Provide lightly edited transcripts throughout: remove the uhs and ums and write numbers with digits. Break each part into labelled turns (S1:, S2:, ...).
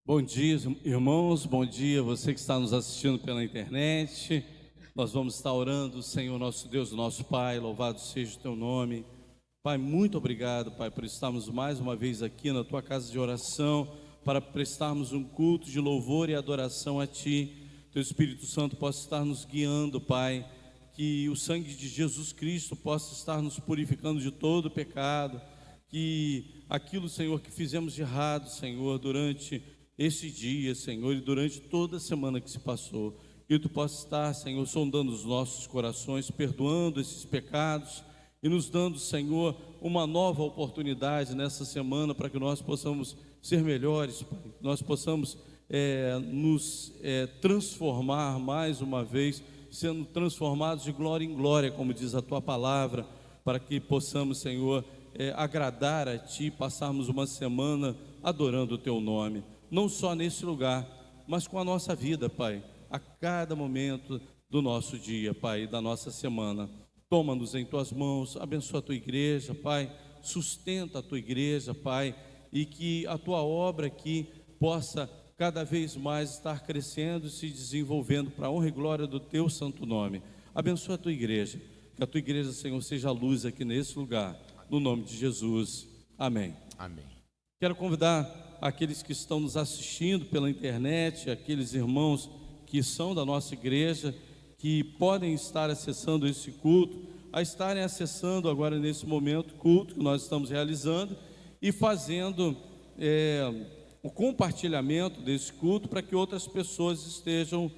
S1: Bom dia, irmãos, bom dia você que está nos assistindo pela internet. Nós vamos estar orando, Senhor nosso Deus, nosso Pai, louvado seja o Teu nome. Pai, muito obrigado, Pai, por estarmos mais uma vez aqui na Tua casa de oração, para prestarmos um culto de louvor e adoração a Ti. Teu Espírito Santo possa estar nos guiando, Pai, que o sangue de Jesus Cristo possa estar nos purificando de todo pecado, que aquilo, Senhor, que fizemos de errado, Senhor, durante esse dia, Senhor, e durante toda a semana que se passou, que Tu possa estar, Senhor, sondando os nossos corações, perdoando esses pecados e nos dando, Senhor, uma nova oportunidade nessa semana para que nós possamos ser melhores, Pai, que nós possamos nos transformar mais uma vez, sendo transformados de glória em glória, como diz a Tua palavra, para que possamos, Senhor, agradar a Ti, passarmos uma semana adorando o Teu nome, não só nesse lugar, mas com a nossa vida, Pai, a cada momento do nosso dia, Pai, da nossa semana. Toma-nos em Tuas mãos, abençoa a Tua igreja, Pai, sustenta a Tua igreja, Pai, e que a Tua obra aqui possa cada vez mais estar crescendo e se desenvolvendo para a honra e glória do Teu santo nome. Abençoa a Tua igreja, que a Tua igreja, Senhor, seja a luz aqui nesse lugar, no nome de Jesus, amém.
S2: Amém.
S1: Quero convidar aqueles que estão nos assistindo pela internet, aqueles irmãos que são da nossa igreja, que podem estar acessando esse culto, a estarem acessando agora nesse momento o culto que nós estamos realizando e fazendo o compartilhamento desse culto para que outras pessoas estejam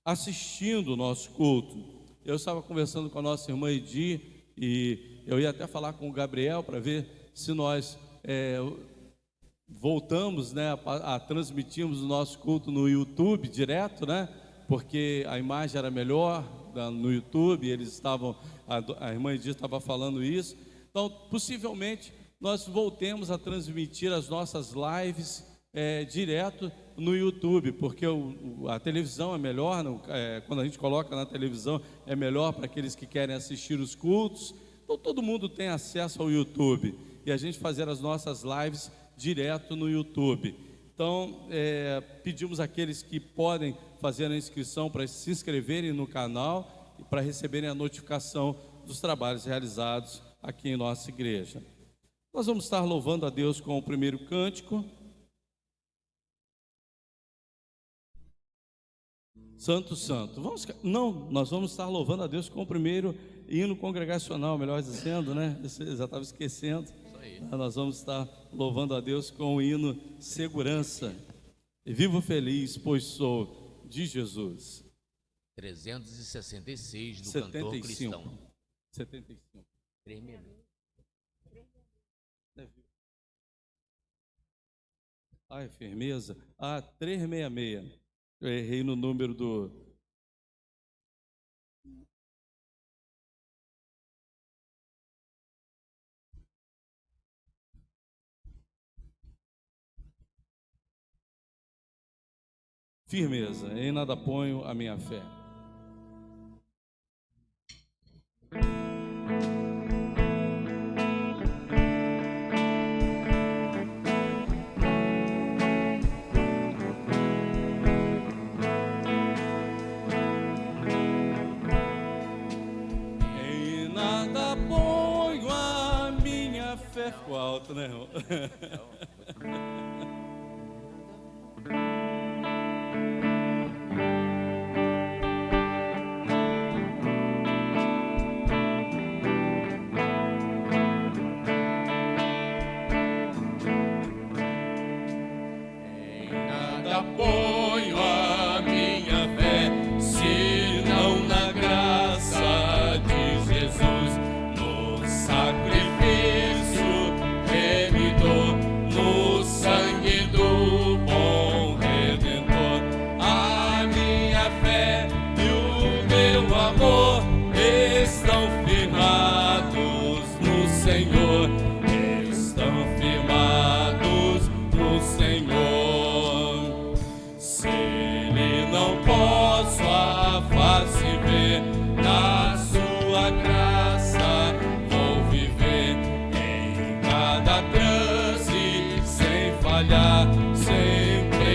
S1: assistindo o nosso culto. Eu estava conversando com a nossa irmã Edi e eu ia até falar com o Gabriel para ver se nós voltamos, né, a transmitirmos o nosso culto no YouTube direto, né, porque a imagem era melhor no YouTube, eles estavam, a irmã Edith estava falando isso. Então, possivelmente, nós voltemos a transmitir as nossas lives direto no YouTube, porque a televisão é melhor, quando a gente coloca na televisão, é melhor para aqueles que querem assistir os cultos. Então, todo mundo tem acesso ao YouTube, e a gente fazer as nossas lives direto no YouTube. Então, pedimos àqueles que podem fazer a inscrição para se inscreverem no canal e para receberem a notificação dos trabalhos realizados aqui em nossa igreja. Nós vamos estar louvando a Deus com o primeiro cântico. Santo, Santo. Nós vamos estar louvando a Deus com o primeiro hino congregacional, melhor dizendo, né? Eu já estava esquecendo. Nós vamos estar louvando a Deus com o hino Segurança. E vivo feliz, pois sou de Jesus.
S2: 366 do
S1: 75.
S2: Cantor Cristão.
S1: 75.
S2: 366.
S1: É firmeza. 366. Eu errei no número do... Firmeza, em nada ponho a minha fé. Em nada ponho a minha fé. Ficou alto, né, irmão?
S3: Ponho a minha fé, senão na graça de Jesus, no sacrifício remidor, no sangue do bom Redentor. A minha fé e o meu amor estão firmados no Senhor, estão firmados no Senhor. Se Ele não posso a face ver, na sua graça vou viver em cada transe, sem falhar, sempre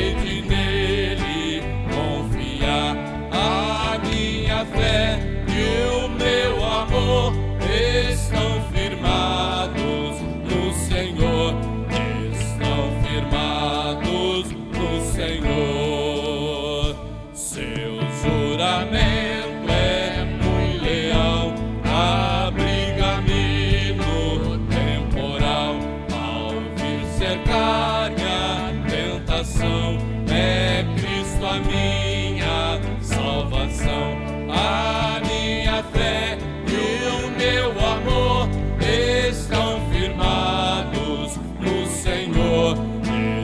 S3: cercar minha tentação. É Cristo a minha salvação, a minha fé e o meu amor estão firmados no Senhor,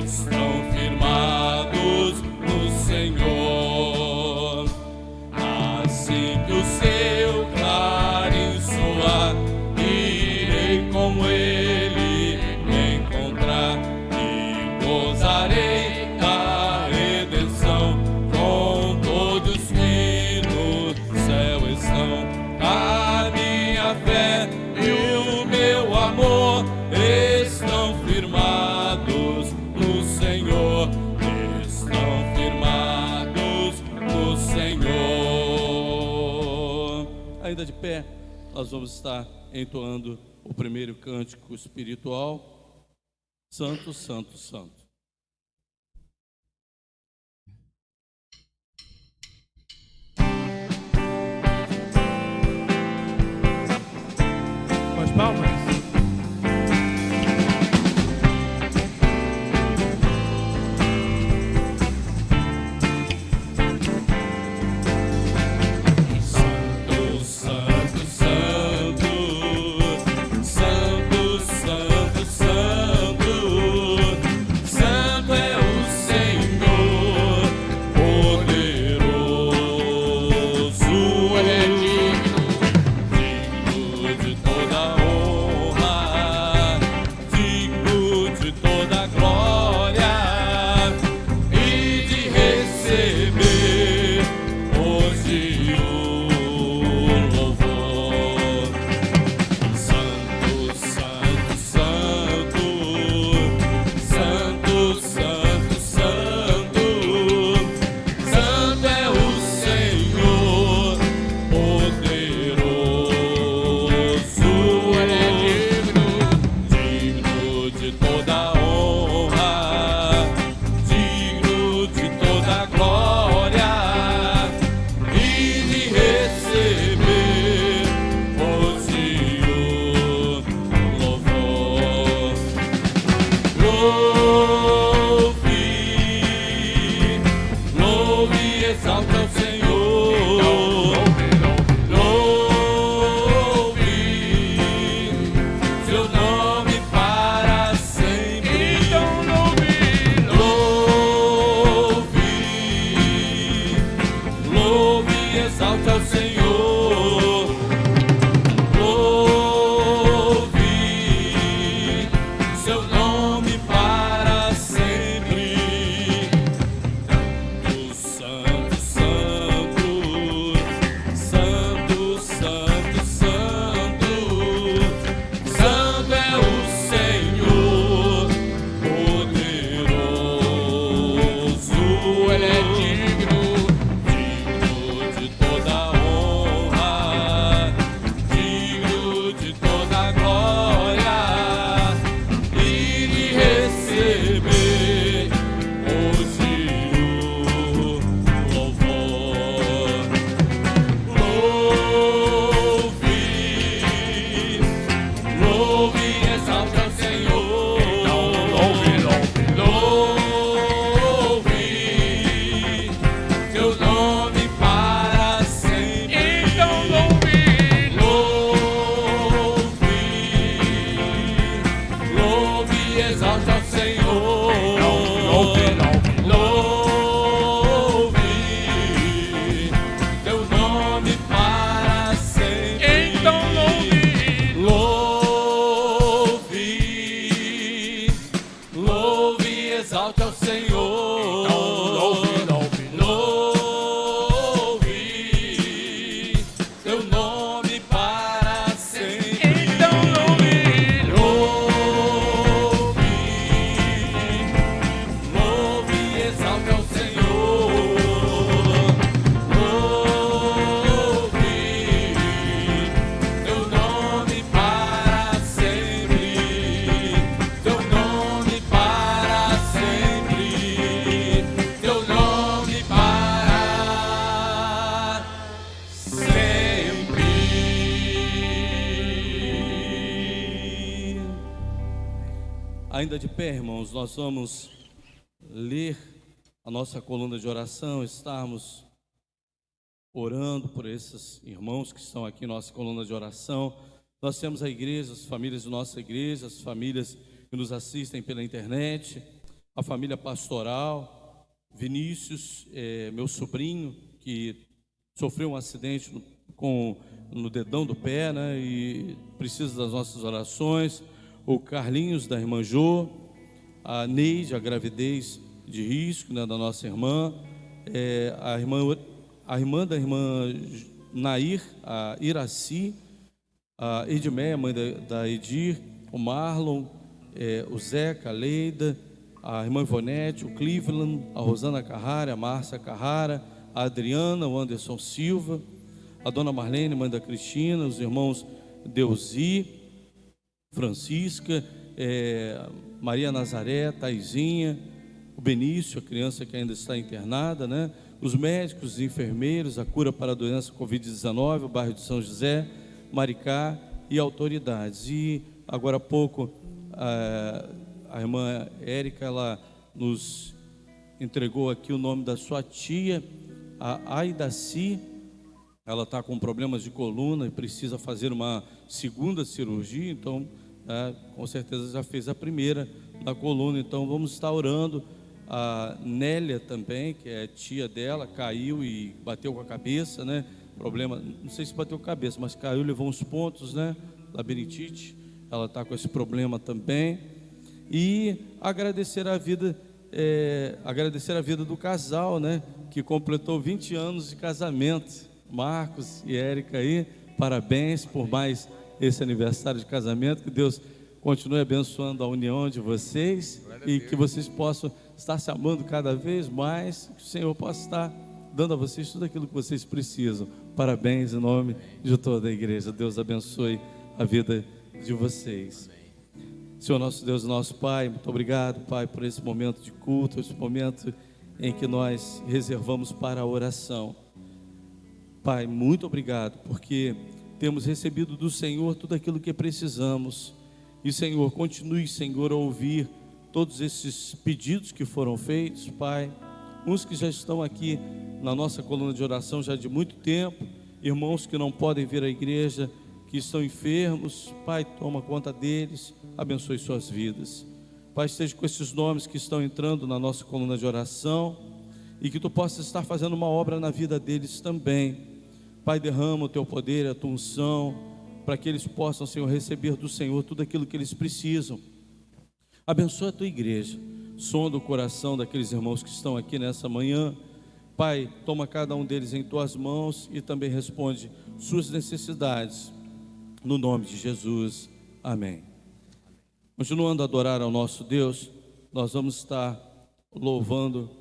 S3: estão firmados no Senhor. Assim que o seu clarim soar, irei com ele me encontrar e gozarei da redenção com todos que no céu estão. A minha fé e o meu amor estão firmados no Senhor, estão firmados no Senhor.
S1: Ainda de pé, nós vamos estar entoando o primeiro cântico espiritual, Santo, Santo, Santo.
S2: Com as palmas.
S3: Santo, Santo, Santo, Santo, Santo, Santo, Santo é o Senhor poderoso. Ele é digno de toda honra, digno de toda glória e de receber hoje o louvor. Santo, Santo, Santo, Santo, Santo, Santo, Santo é o Senhor poderoso. Ele é digno de toda honra, digno de toda glória e de receber hoje o louvor. Louve, louve e exalte ao Senhor. Louve seu nome para sempre. Louve, louve e exalte ao Senhor. Louve seu nome para sempre. Santo, Santo, Santo, Santo, Santo, Santo é o Senhor poderoso. Ele é digno de toda honra, digno de toda glória e de receber hoje o louvor. Louve, louve e exalte ao Senhor. Louve seu nome para sempre. Louve, louve e exalte ao Senhor. Louve teu nome para sempre. Louve e exalte ao Senhor. Louve teu nome para sempre. Louve e exalte ao Senhor. Louve teu nome para sempre. Teu nome para sempre.
S1: Ainda de pé, irmãos, nós vamos ler a nossa coluna de oração, estarmos orando por esses irmãos que estão aqui em nossa coluna de oração. Nós temos a igreja, as famílias de nossa igreja, as famílias que nos assistem pela internet, a família pastoral, Vinícius, meu sobrinho, que sofreu um acidente no dedão do pé, né, e precisa das nossas orações, o Carlinhos, da irmã Jô, a Neide, a gravidez de risco, né, da nossa irmã, a irmã da irmã Nair, a Iraci, a Edmeia, mãe da Edir, o Marlon, o Zeca, a Leida, a irmã Ivonete, o Cleveland, a Rosana Carrara, a Márcia Carrara, a Adriana, o Anderson Silva, a dona Marlene, mãe da Cristina, os irmãos Deusi, Francisca, Maria Nazaré, Taizinha, o Benício, a criança que ainda está internada, né? Os médicos, os enfermeiros, a cura para a doença Covid-19, o bairro de São José, Maricá e autoridades. E agora há pouco a irmã Érica, ela nos entregou aqui o nome da sua tia, a Aidaci. Ela está com problemas de coluna e precisa fazer uma segunda cirurgia, então com certeza já fez a primeira na coluna, então vamos estar orando. A Nélia também, que é tia dela, caiu e bateu com a cabeça, né? Problema, não sei se bateu com a cabeça, mas caiu, levou uns pontos, né? Labirintite, ela está com esse problema também. E agradecer a vida do casal, né? Que completou 20 anos de casamento, Marcos e Érica aí, parabéns por mais esse aniversário de casamento, que Deus continue abençoando a união de vocês e que vocês possam estar se amando cada vez mais, que o Senhor possa estar dando a vocês tudo aquilo que vocês precisam. Parabéns em nome de toda a igreja. Deus abençoe a vida de vocês. Senhor nosso Deus, nosso Pai, muito obrigado, Pai, por esse momento de culto, esse momento em que nós reservamos para a oração. Pai, muito obrigado, porque temos recebido do Senhor tudo aquilo que precisamos. E, Senhor, continue, Senhor, a ouvir todos esses pedidos que foram feitos, Pai. Uns que já estão aqui na nossa coluna de oração já de muito tempo, irmãos que não podem vir à igreja, que estão enfermos, Pai, toma conta deles, abençoe suas vidas. Pai, esteja com esses nomes que estão entrando na nossa coluna de oração e que Tu possas estar fazendo uma obra na vida deles também. Pai, derrama o Teu poder, a Tua unção, para que eles possam, Senhor, receber do Senhor tudo aquilo que eles precisam. Abençoa a Tua igreja, sonda o coração daqueles irmãos que estão aqui nessa manhã. Pai, toma cada um deles em Tuas mãos e também responde suas necessidades, no nome de Jesus, amém. Continuando a adorar ao nosso Deus, nós vamos estar louvando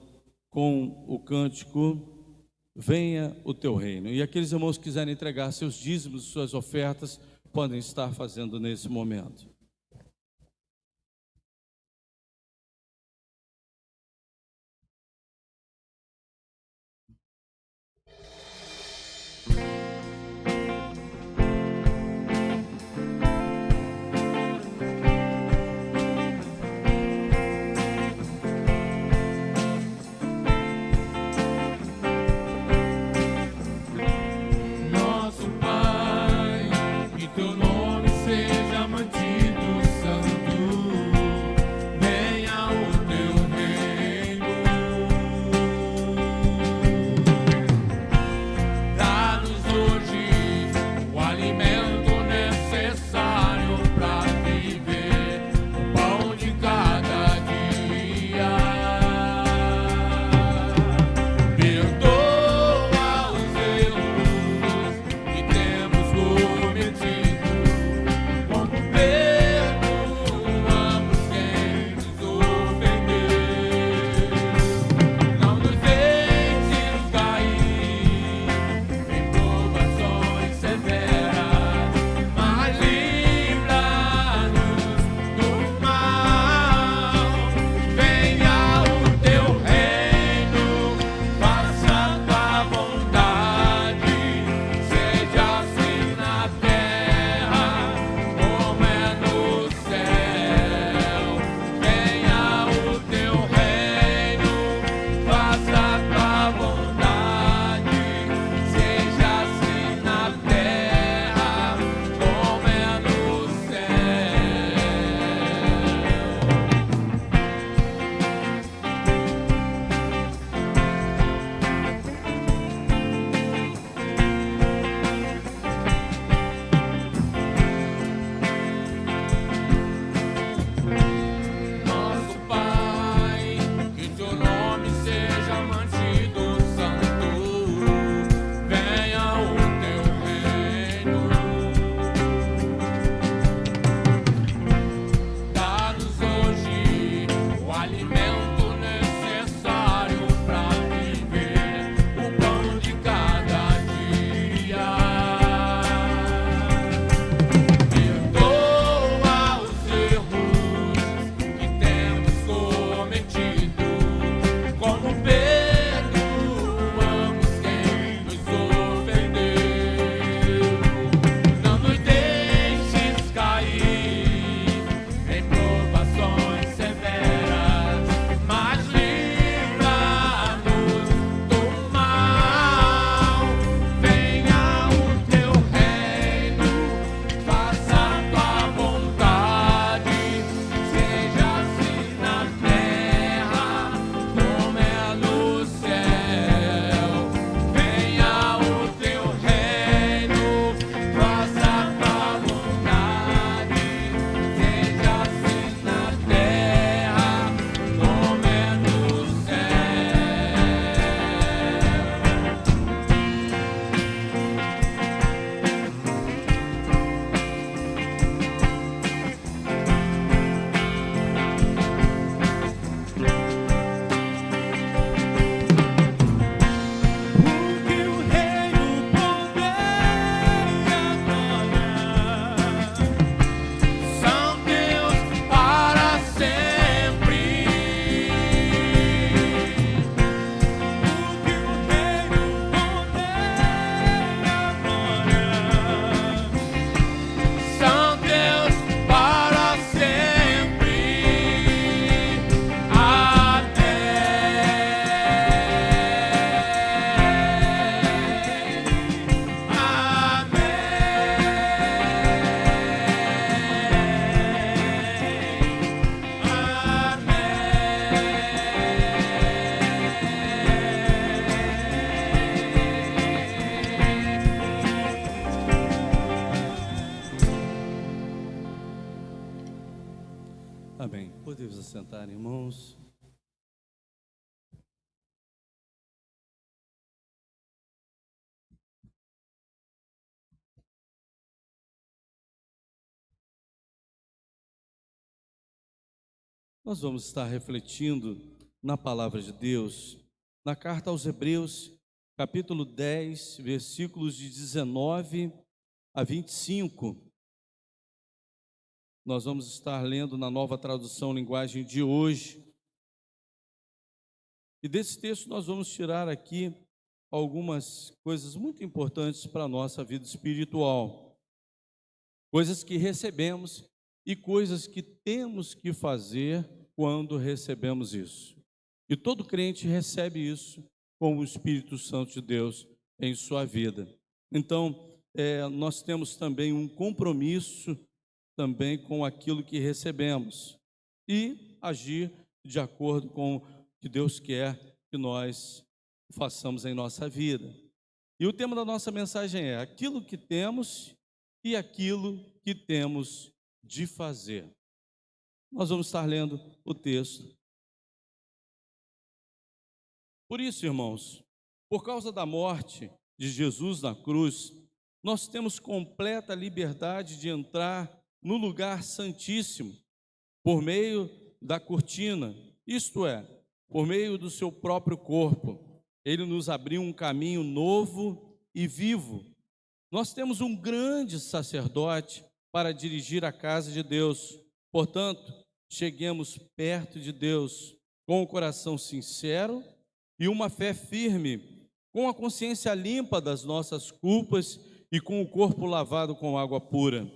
S1: com o cântico Venha o Teu Reino. E aqueles irmãos que quiserem entregar seus dízimos, suas ofertas, podem estar fazendo nesse momento.
S3: Nosso Pai, que Teu nome seja mantido
S1: Amém. Podemos assentar, irmãos. Nós vamos estar refletindo na palavra de Deus, na carta aos Hebreus, capítulo 10, versículos de 19 a 25. Nós vamos estar lendo na Nova Tradução Linguagem de hoje. E desse texto nós vamos tirar aqui algumas coisas muito importantes para a nossa vida espiritual. Coisas que recebemos e coisas que temos que fazer quando recebemos isso. E todo crente recebe isso com o Espírito Santo de Deus em sua vida. Então, nós temos também um compromisso também com aquilo que recebemos e agir de acordo com o que Deus quer que nós façamos em nossa vida. E o tema da nossa mensagem é aquilo que temos e aquilo que temos de fazer. Nós vamos estar lendo o texto. Por isso, irmãos, por causa da morte de Jesus na cruz, nós temos completa liberdade de entrar no lugar santíssimo, por meio da cortina, isto é, por meio do seu próprio corpo. Ele nos abriu um caminho novo e vivo. Nós temos um grande sacerdote para dirigir a casa de Deus. Portanto, cheguemos perto de Deus com o coração sincero e uma fé firme, com a consciência limpa das nossas culpas e com o corpo lavado com água pura.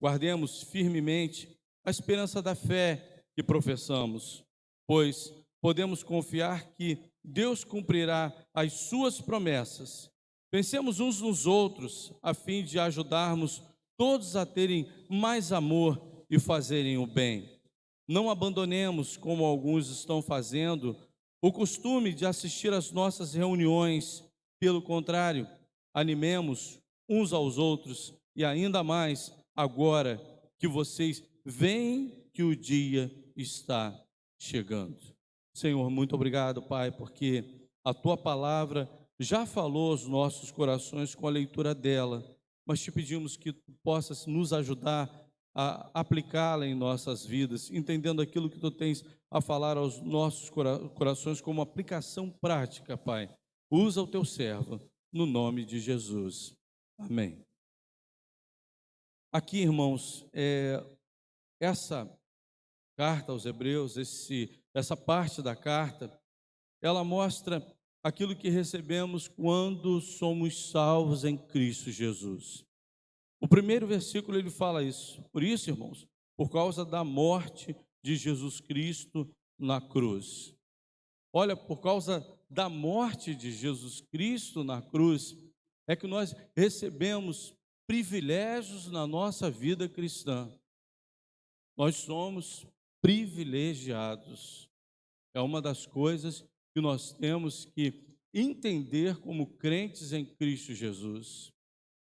S1: Guardemos firmemente a esperança da fé que professamos, pois podemos confiar que Deus cumprirá as suas promessas. Pensemos uns nos outros, a fim de ajudarmos todos a terem mais amor e fazerem o bem. Não abandonemos, como alguns estão fazendo, o costume de assistir às nossas reuniões. Pelo contrário, animemos uns aos outros e ainda mais agora que vocês veem que o dia está chegando. Senhor, muito obrigado, Pai, porque a Tua palavra já falou aos nossos corações com a leitura dela, mas te pedimos que Tu possas nos ajudar a aplicá-la em nossas vidas, entendendo aquilo que Tu tens a falar aos nossos corações como aplicação prática, Pai. Usa o Teu servo, no nome de Jesus. Amém. Aqui, irmãos, essa carta aos Hebreus, essa parte da carta, ela mostra aquilo que recebemos quando somos salvos em Cristo Jesus. O primeiro versículo ele fala isso. Por isso, irmãos, por causa da morte de Jesus Cristo na cruz. Olha, por causa da morte de Jesus Cristo na cruz, é que nós recebemos privilégios na nossa vida cristã. Nós somos privilegiados. É uma das coisas que nós temos que entender como crentes em Cristo Jesus.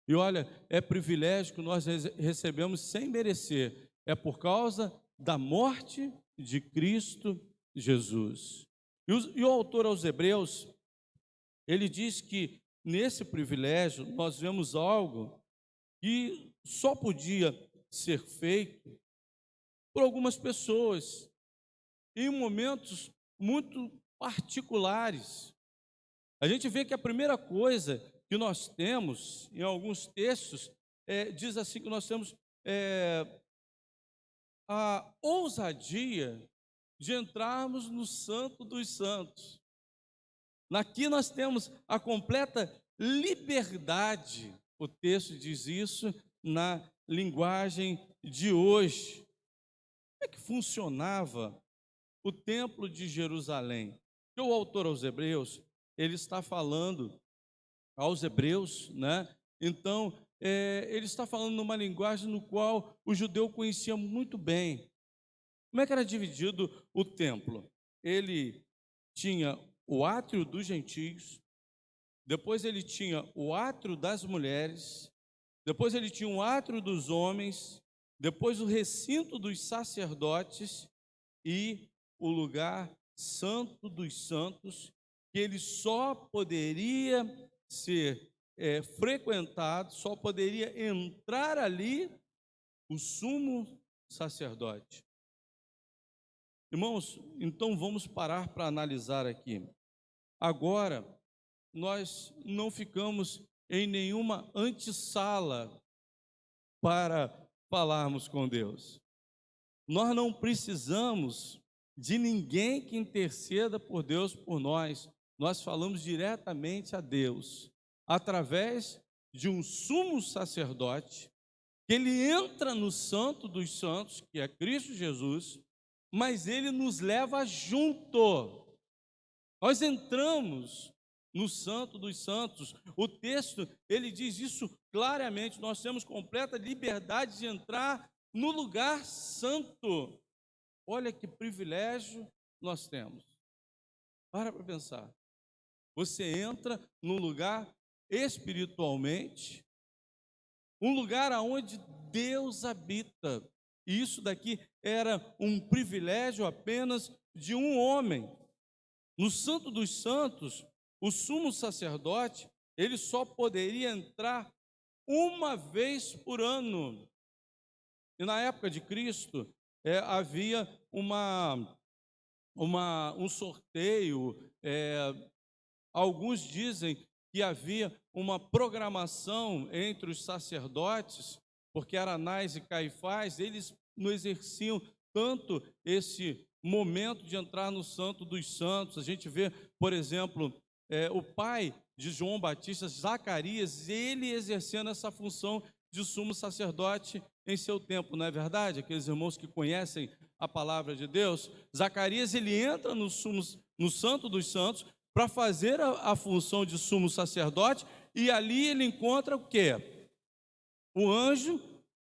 S1: E olha, é privilégio que nós recebemos sem merecer. É por causa da morte de Cristo Jesus. E o autor aos Hebreus, ele diz que nesse privilégio nós vemos algo que só podia ser feito por algumas pessoas, em momentos muito particulares. A gente vê que a primeira coisa que nós temos, em alguns textos, diz assim que nós temos a ousadia de entrarmos no Santo dos Santos. Aqui nós temos a completa liberdade. O texto diz isso na linguagem de hoje. Como é que funcionava o templo de Jerusalém? O autor aos Hebreus, ele está falando aos Hebreus, né? Então, ele está falando numa linguagem no qual o judeu conhecia muito bem. Como é que era dividido o templo? Ele tinha o átrio dos gentios, depois ele tinha o átrio das mulheres, depois ele tinha o átrio dos homens, depois o recinto dos sacerdotes e o lugar santo dos santos, que ele só poderia ser frequentado, só poderia entrar ali o sumo sacerdote. Irmãos, então vamos parar para analisar aqui. Agora, nós não ficamos em nenhuma antessala para falarmos com Deus. Nós não precisamos de ninguém que interceda por Deus por nós. Nós falamos diretamente a Deus, através de um sumo sacerdote, que ele entra no Santo dos Santos, que é Cristo Jesus, mas ele nos leva junto. Nós entramos no Santo dos Santos. O texto, ele diz isso claramente, nós temos completa liberdade de entrar no lugar santo. Olha que privilégio nós temos. Para pensar. Você entra num lugar espiritualmente, um lugar onde Deus habita. E isso daqui era um privilégio apenas de um homem. No Santo dos Santos, o sumo sacerdote, ele só poderia entrar uma vez por ano. E na época de Cristo, havia um sorteio. Alguns dizem que havia uma programação entre os sacerdotes, porque Anás e Caifás, eles não exerciam tanto esse momento de entrar no Santo dos Santos. A gente vê, por exemplo, o pai de João Batista, Zacarias, ele exercendo essa função de sumo sacerdote em seu tempo, não é verdade? Aqueles irmãos que conhecem a palavra de Deus, Zacarias, ele entra no Santo dos Santos para fazer a função de sumo sacerdote, e ali ele encontra o quê? O anjo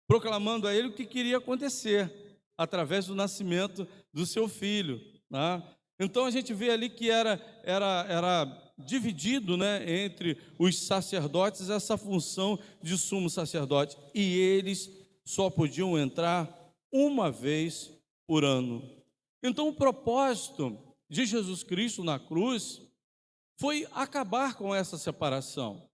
S1: proclamando a ele o que queria acontecer, através do nascimento do seu filho, né? Então a gente vê ali que era dividido, né, entre os sacerdotes essa função de sumo sacerdote, e eles só podiam entrar uma vez por ano. Então o propósito de Jesus Cristo na cruz foi acabar com essa separação.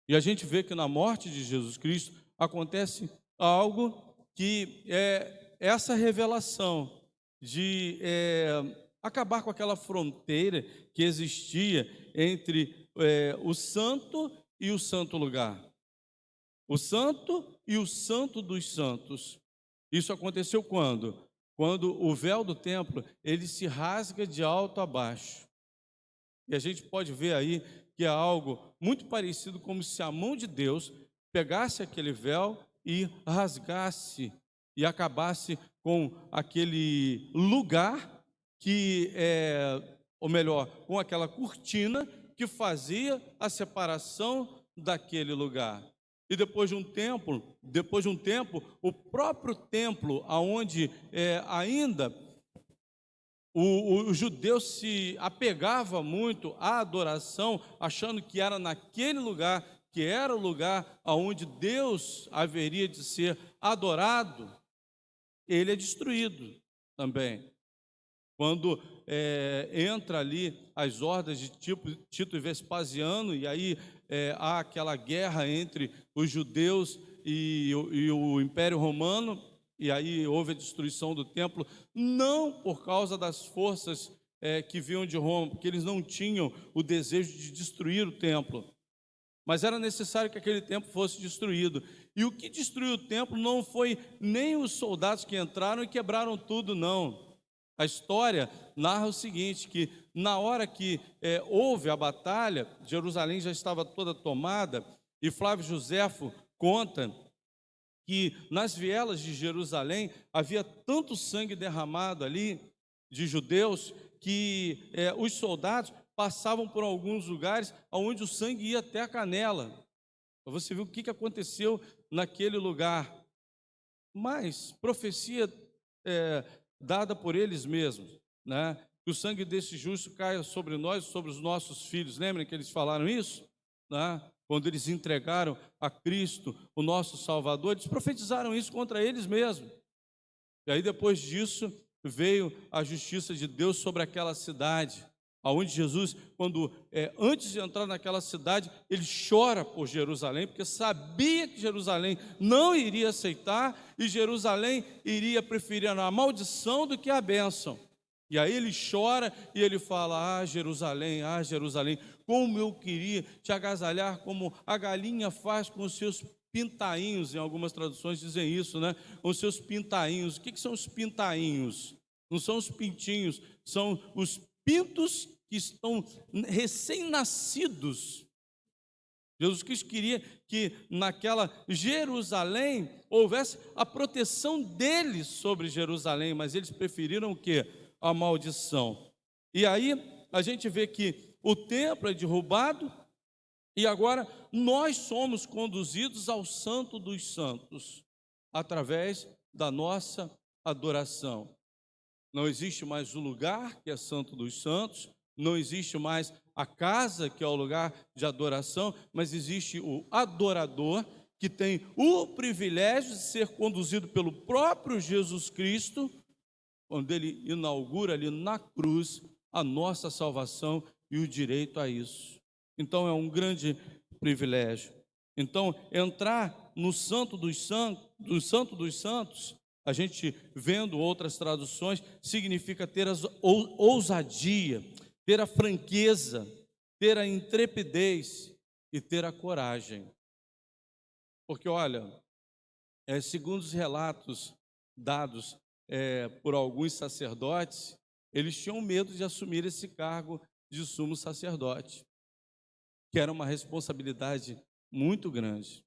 S1: E a gente vê que na morte de Jesus Cristo acontece algo que é essa revelação de acabar com aquela fronteira que existia entre o santo e o santo lugar. O santo e o santo dos santos. Isso aconteceu quando? Quando o véu do templo, ele se rasga de alto a baixo. E a gente pode ver aí que é algo muito parecido, como se a mão de Deus pegasse aquele véu e rasgasse e acabasse com aquele lugar que ou melhor, com aquela cortina que fazia a separação daquele lugar. E depois de um tempo, o próprio templo, aonde ainda o judeu se apegava muito à adoração, achando que era naquele lugar, que era o lugar aonde Deus haveria de ser adorado, ele é destruído também. Quando entra ali as hordas de Tito e Vespasiano, e aí há aquela guerra entre os judeus e o Império Romano, e aí houve a destruição do templo, não por causa das forças que vinham de Roma, porque eles não tinham o desejo de destruir o templo, mas era necessário que aquele templo fosse destruído. E o que destruiu o templo não foi nem os soldados que entraram e quebraram tudo, não. A história narra o seguinte, que na hora que houve a batalha, Jerusalém já estava toda tomada, e Flávio Joséfo conta que nas vielas de Jerusalém havia tanto sangue derramado ali, de judeus, que os soldados passavam por alguns lugares onde o sangue ia até a canela. Você viu o que aconteceu naquele lugar. Mas profecia dada por eles mesmos, né? Que o sangue desse justo caia sobre nós, sobre os nossos filhos. Lembram que eles falaram isso? Né? quando eles entregaram a Cristo, o nosso Salvador, eles profetizaram isso contra eles mesmos. E aí depois disso veio a justiça de Deus sobre aquela cidade, aonde Jesus, antes de entrar naquela cidade, ele chora por Jerusalém, porque sabia que Jerusalém não iria aceitar e Jerusalém iria preferir a maldição do que a bênção. E aí ele chora e ele fala: ah, Jerusalém, como eu queria te agasalhar como a galinha faz com os seus pintainhos. Em algumas traduções dizem isso, né? Os seus pintainhos. O que são os pintainhos? Não são os pintinhos, são os pintos que estão recém-nascidos. Jesus Cristo queria que naquela Jerusalém houvesse a proteção deles sobre Jerusalém, mas eles preferiram o quê? A maldição. E aí a gente vê que o templo é derrubado e agora nós somos conduzidos ao Santo dos Santos através da nossa adoração. Não existe mais o lugar que é Santo dos Santos, não existe mais a casa que é o lugar de adoração, mas existe o adorador que tem o privilégio de ser conduzido pelo próprio Jesus Cristo, quando ele inaugura ali na cruz a nossa salvação e o direito a isso. Então é um grande privilégio. Então entrar no Santo dos Santos, a gente vendo outras traduções, significa ter a ousadia, ter a franqueza, ter a intrepidez e ter a coragem. Porque olha, segundo os relatos dados por alguns sacerdotes, eles tinham medo de assumir esse cargo de sumo sacerdote, que era uma responsabilidade muito grande.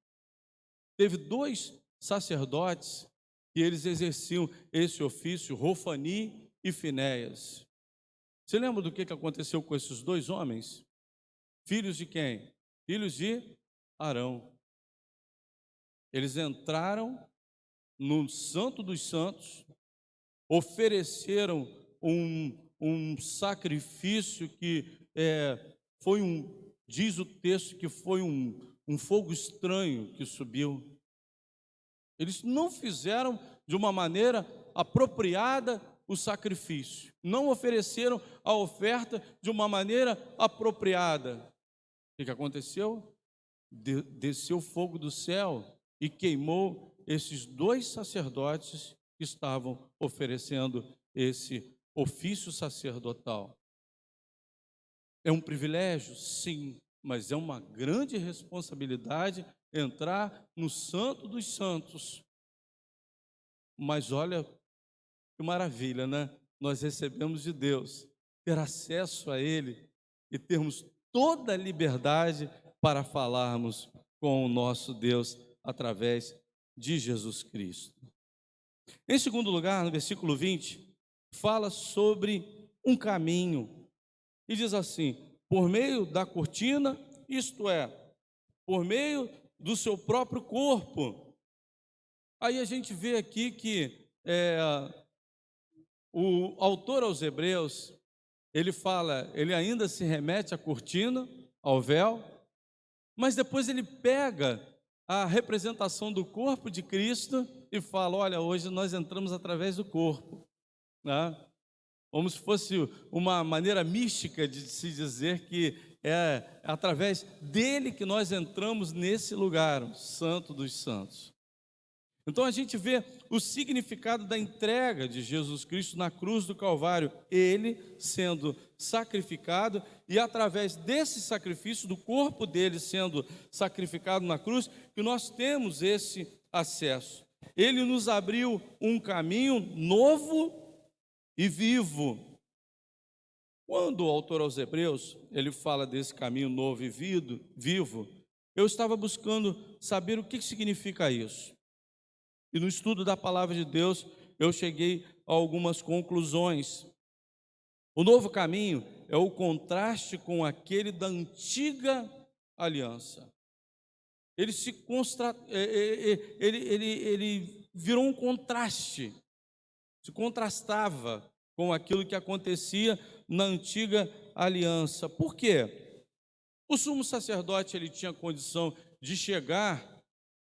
S1: Teve 2 sacerdotes que eles exerciam esse ofício, Rofani e Finéias. Você lembra do que aconteceu com esses 2 homens? Filhos de quem? Filhos de Arão. Eles entraram no Santo dos Santos, ofereceram um sacrifício que diz o texto que foi um fogo estranho que subiu. Eles não fizeram de uma maneira apropriada o sacrifício, não ofereceram a oferta de uma maneira apropriada. O que aconteceu? Desceu fogo do céu e queimou esses 2 sacerdotes que estavam oferecendo esse ofício sacerdotal. É um privilégio? Sim, mas é uma grande responsabilidade entrar no Santo dos Santos. Mas olha que maravilha, né? Nós recebemos de Deus, ter acesso a Ele e termos toda a liberdade para falarmos com o nosso Deus através de Jesus Cristo. Em segundo lugar, no versículo 20, fala sobre um caminho. E diz assim: por meio da cortina, isto é, por meio do seu próprio corpo. Aí a gente vê aqui que o autor aos Hebreus, ele ainda se remete à cortina, ao véu, mas depois ele pega a representação do corpo de Cristo e fala: olha, hoje nós entramos através do corpo, né? Como se fosse uma maneira mística de se dizer que é através dele que nós entramos nesse lugar, o Santo dos Santos. Então a gente vê o significado da entrega de Jesus Cristo na cruz do Calvário, ele sendo sacrificado, e através desse sacrifício, do corpo dele sendo sacrificado na cruz, que nós temos esse acesso. Ele nos abriu um caminho novo e vivo. Quando o autor aos Hebreus, ele fala desse caminho novo e vivo, eu estava buscando saber o que significa isso. E no estudo da palavra de Deus, eu cheguei a algumas conclusões. O novo caminho é o contraste com aquele da antiga aliança. Ele virou um contraste, se contrastava com aquilo que acontecia na antiga aliança. Por quê? O sumo sacerdote, ele tinha condição de chegar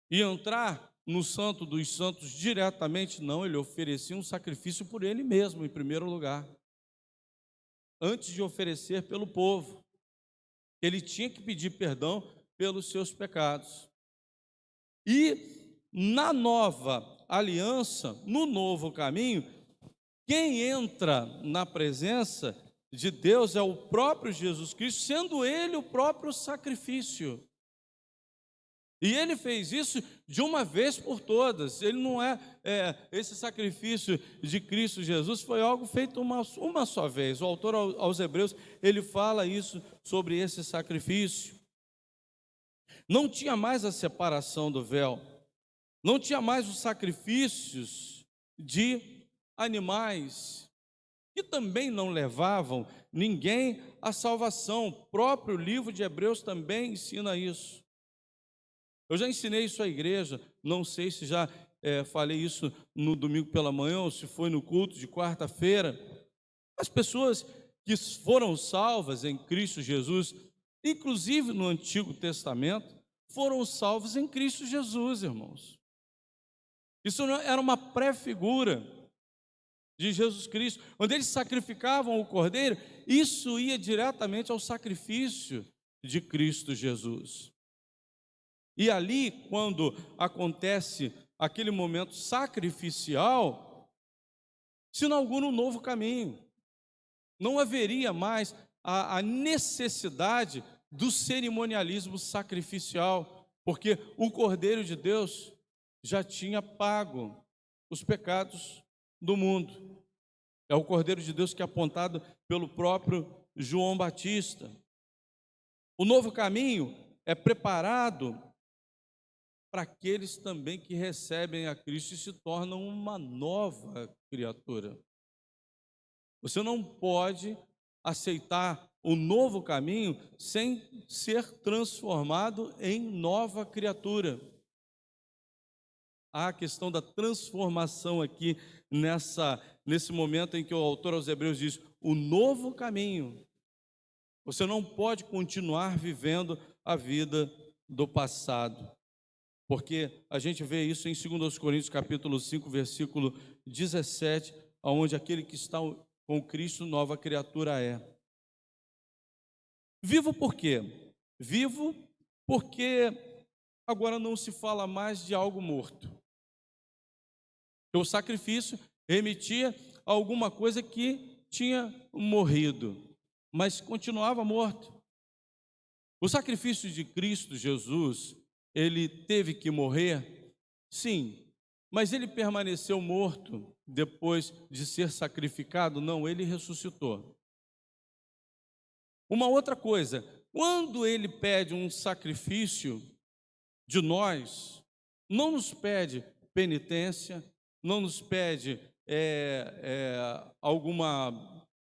S1: e entrar no Santo dos Santos diretamente? Não, ele oferecia um sacrifício por ele mesmo, em primeiro lugar, antes de oferecer pelo povo. Ele tinha que pedir perdão pelos seus pecados. E na nova aliança, no novo caminho, quem entra na presença de Deus é o próprio Jesus Cristo, sendo Ele o próprio sacrifício. E Ele fez isso de uma vez por todas. Ele não esse sacrifício de Cristo Jesus foi algo feito uma só vez. O autor aos Hebreus, ele fala isso sobre esse sacrifício. Não tinha mais a separação do véu, não tinha mais os sacrifícios de animais, que também não levavam ninguém à salvação. O próprio livro de Hebreus também ensina isso. Eu já ensinei isso à igreja, não sei se já falei isso no domingo pela manhã ou se foi no culto de quarta-feira. As pessoas que foram salvas em Cristo Jesus, inclusive no Antigo Testamento, foram salvos em Cristo Jesus, irmãos. Isso era uma pré-figura de Jesus Cristo, onde eles sacrificavam o cordeiro, isso ia diretamente ao sacrifício de Cristo Jesus. E ali, quando acontece aquele momento sacrificial, se inaugura um novo caminho. Não haveria mais a necessidade do cerimonialismo sacrificial, porque o Cordeiro de Deus já tinha pago os pecados do mundo. É o Cordeiro de Deus que é apontado pelo próprio João Batista. O novo caminho é preparado para aqueles também que recebem a Cristo e se tornam uma nova criatura. Você não pode aceitar o novo caminho sem ser transformado em nova criatura. Há a questão da transformação aqui nesse momento em que o autor aos Hebreus diz: o novo caminho. Você não pode continuar vivendo a vida do passado, porque a gente vê isso em 2 Coríntios capítulo 5, versículo 17, onde aquele que está com Cristo, nova criatura é. Vivo por quê? Vivo porque agora não se fala mais de algo morto. O sacrifício remetia a alguma coisa que tinha morrido, mas continuava morto. O sacrifício de Cristo Jesus, ele teve que morrer? Sim, mas ele permaneceu morto depois de ser sacrificado? Não, ele ressuscitou. Uma outra coisa, quando ele pede um sacrifício de nós, não nos pede penitência, não nos pede alguma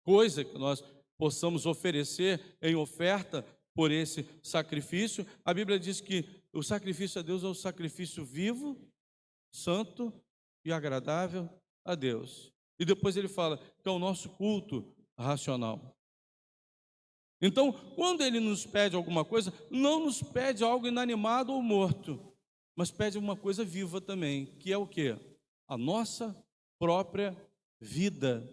S1: coisa que nós possamos oferecer em oferta por esse sacrifício. A Bíblia diz que o sacrifício a Deus é o sacrifício vivo, santo e agradável a Deus. E depois ele fala que é o nosso culto racional. Então, quando ele nos pede alguma coisa, não nos pede algo inanimado ou morto, mas pede uma coisa viva também, que é o quê? A nossa própria vida.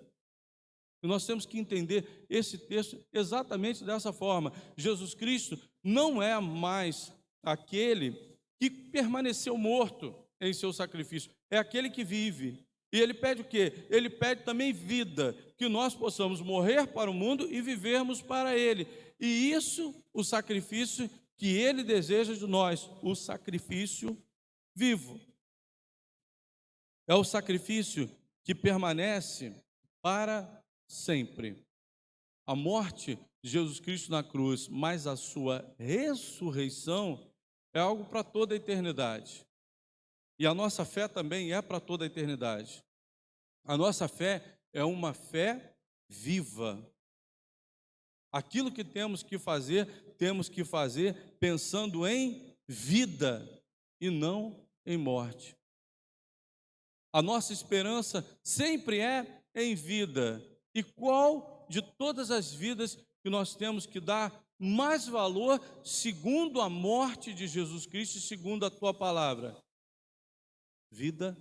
S1: E nós temos que entender esse texto exatamente dessa forma. Jesus Cristo não é mais aquele que permaneceu morto em seu sacrifício, é aquele que vive. E ele pede o quê? Ele pede também vida, que nós possamos morrer para o mundo e vivermos para ele. E isso, o sacrifício que ele deseja de nós, o sacrifício vivo. É o sacrifício que permanece para sempre. A morte de Jesus Cristo na cruz, mas a sua ressurreição é algo para toda a eternidade. E a nossa fé também é para toda a eternidade. A nossa fé é uma fé viva. Aquilo que temos que fazer pensando em vida e não em morte. A nossa esperança sempre é em vida. E qual de todas as vidas que nós temos que dar mais valor segundo a morte de Jesus Cristo e segundo a tua palavra? Vida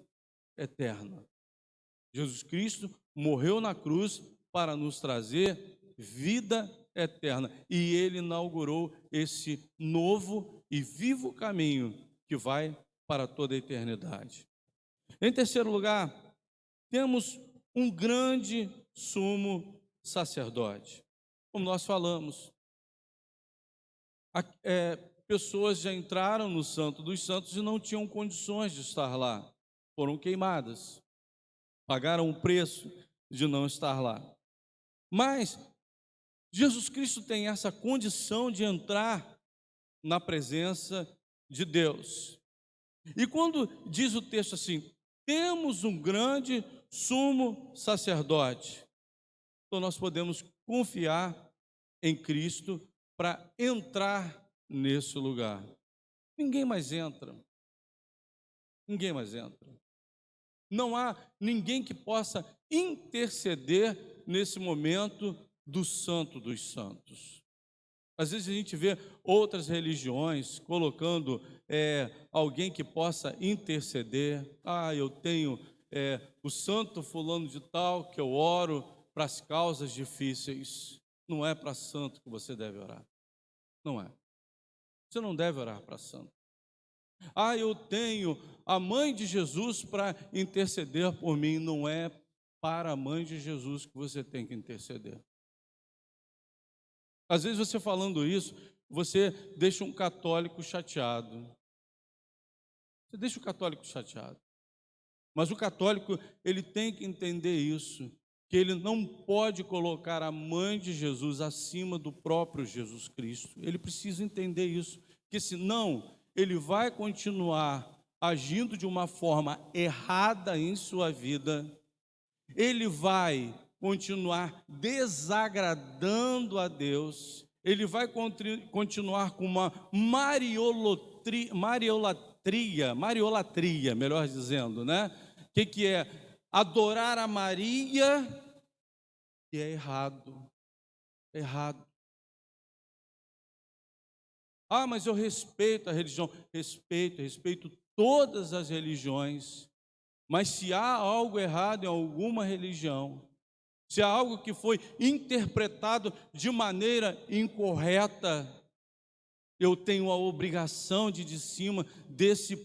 S1: eterna. Jesus Cristo morreu na cruz para nos trazer vida eterna. E Ele inaugurou esse novo e vivo caminho que vai para toda a eternidade. Em terceiro lugar, temos um grande sumo sacerdote. Como nós falamos, pessoas já entraram no Santo dos Santos e não tinham condições de estar lá. Foram queimadas, pagaram o preço de não estar lá. Mas Jesus Cristo tem essa condição de entrar na presença de Deus. E quando diz o texto assim, temos um grande sumo sacerdote, então nós podemos confiar em Cristo para entrar nesse lugar. Ninguém mais entra. Ninguém mais entra. Não há ninguém que possa interceder nesse momento do Santo dos Santos. Às vezes a gente vê outras religiões colocando alguém que possa interceder. Eu tenho o santo fulano de tal que eu oro para as causas difíceis. Não é para santo que você deve orar. Não é. Você não deve orar para santo. Eu tenho a mãe de Jesus para interceder por mim. Não é para a mãe de Jesus que você tem que interceder. Às vezes você falando isso, você deixa um católico chateado. Você deixa o católico chateado. Mas o católico, ele tem que entender isso, que ele não pode colocar a mãe de Jesus acima do próprio Jesus Cristo. Ele precisa entender isso, porque senão ele vai continuar agindo de uma forma errada em sua vida, ele vai continuar desagradando a Deus, ele vai continuar com uma mariolatria, melhor dizendo, né? O que é? Adorar a Maria, e é errado, errado. Mas eu respeito a religião, respeito todas as religiões, mas se há algo errado em alguma religião, se há algo que foi interpretado de maneira incorreta, eu tenho a obrigação de cima desse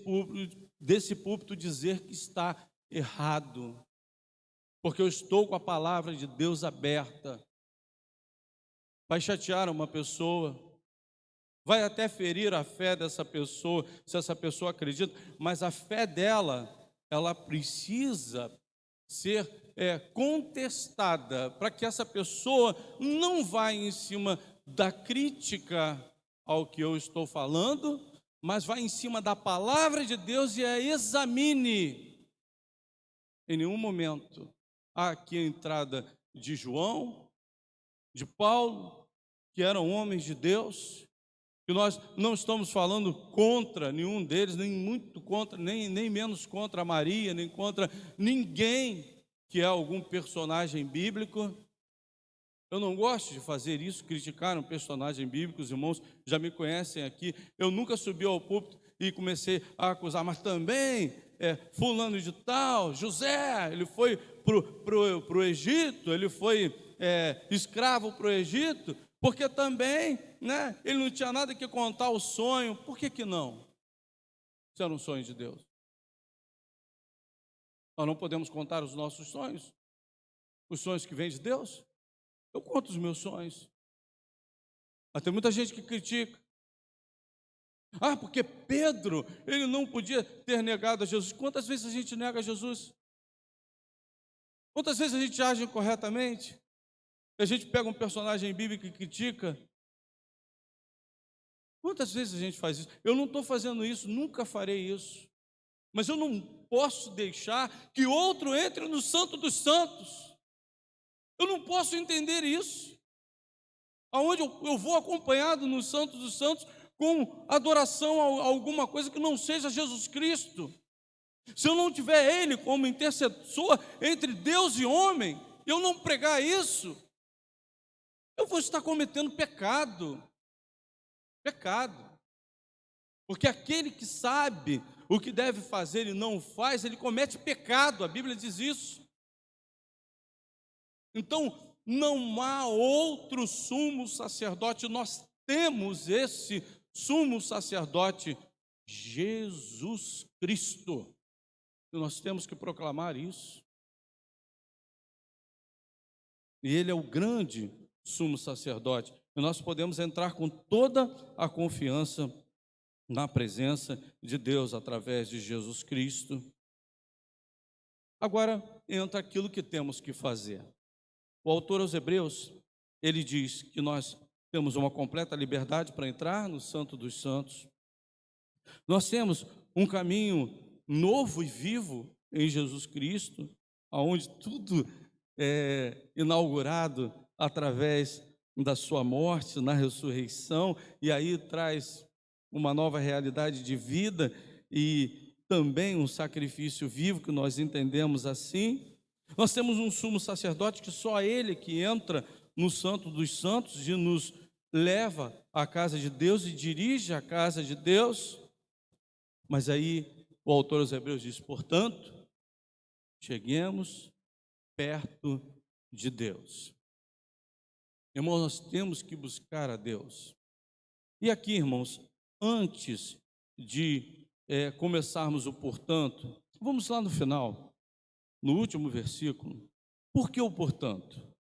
S1: púlpito dizer que está errado, porque eu estou com a palavra de Deus aberta. Vai chatear uma pessoa, vai até ferir a fé dessa pessoa, se essa pessoa acredita, mas a fé dela, ela precisa ser contestada, para que essa pessoa não vá em cima da crítica ao que eu estou falando, mas vá em cima da palavra de Deus e a examine. Em nenhum momento há aqui a entrada de João, de Paulo, que eram homens de Deus, que nós não estamos falando contra nenhum deles, nem muito contra, nem menos contra Maria, nem contra ninguém que é algum personagem bíblico. Eu não gosto de fazer isso, criticar um personagem bíblico. Os irmãos já me conhecem aqui. Eu nunca subi ao púlpito e comecei a acusar, mas também fulano de tal, José, ele foi pro Egito, ele foi escravo para o Egito, porque também, né, ele não tinha nada que contar o sonho. Por que não? Isso era um sonho de Deus. Nós não podemos contar os nossos sonhos, os sonhos que vêm de Deus. Eu conto os meus sonhos. Mas tem muita gente que critica. Porque Pedro, ele não podia ter negado a Jesus. Quantas vezes a gente nega a Jesus? Quantas vezes a gente age incorretamente? A gente pega um personagem bíblico e critica. Quantas vezes a gente faz isso? Eu não estou fazendo isso, nunca farei isso. Mas eu não posso deixar que outro entre no Santo dos Santos. Eu não posso entender isso. Aonde eu vou acompanhado no Santo dos Santos com adoração a alguma coisa que não seja Jesus Cristo. Se eu não tiver Ele como intercessor entre Deus e homem, eu não pregar isso, eu vou estar cometendo pecado. Pecado. Porque aquele que sabe o que deve fazer e não faz, ele comete pecado, a Bíblia diz isso. Então, não há outro sumo sacerdote, nós temos esse sumo sacerdote, Jesus Cristo. E nós temos que proclamar isso. E ele é o grande sumo sacerdote. E nós podemos entrar com toda a confiança na presença de Deus através de Jesus Cristo. Agora entra aquilo que temos que fazer. O autor aos Hebreus, ele diz que nós temos uma completa liberdade para entrar no Santo dos Santos. Nós temos um caminho novo e vivo em Jesus Cristo, onde tudo é inaugurado através da sua morte, na ressurreição, e aí traz uma nova realidade de vida e também um sacrifício vivo, que nós entendemos assim. Nós temos um sumo sacerdote que só ele que entra no Santo dos Santos e nos leva à casa de Deus e dirige a casa de Deus. Mas aí o autor aos Hebreus diz: portanto, cheguemos perto de Deus. Irmãos, nós temos que buscar a Deus. E aqui, irmãos, antes de começarmos o portanto, vamos lá no final, no último versículo. Por que o portanto?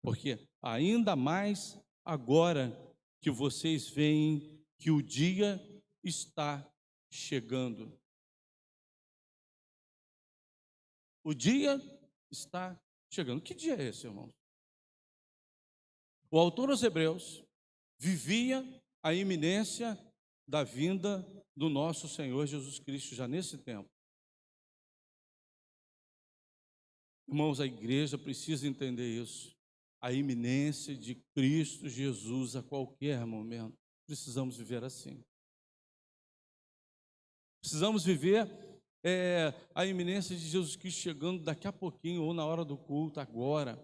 S1: Porque ainda mais agora que vocês veem que o dia está chegando. O dia está chegando. Que dia é esse, irmão? O autor aos Hebreus vivia a iminência da vinda do nosso Senhor Jesus Cristo já nesse tempo. Irmãos, a igreja precisa entender isso. A iminência de Cristo Jesus a qualquer momento. Precisamos viver assim. Precisamos viver a iminência de Jesus Cristo chegando daqui a pouquinho, ou na hora do culto, agora.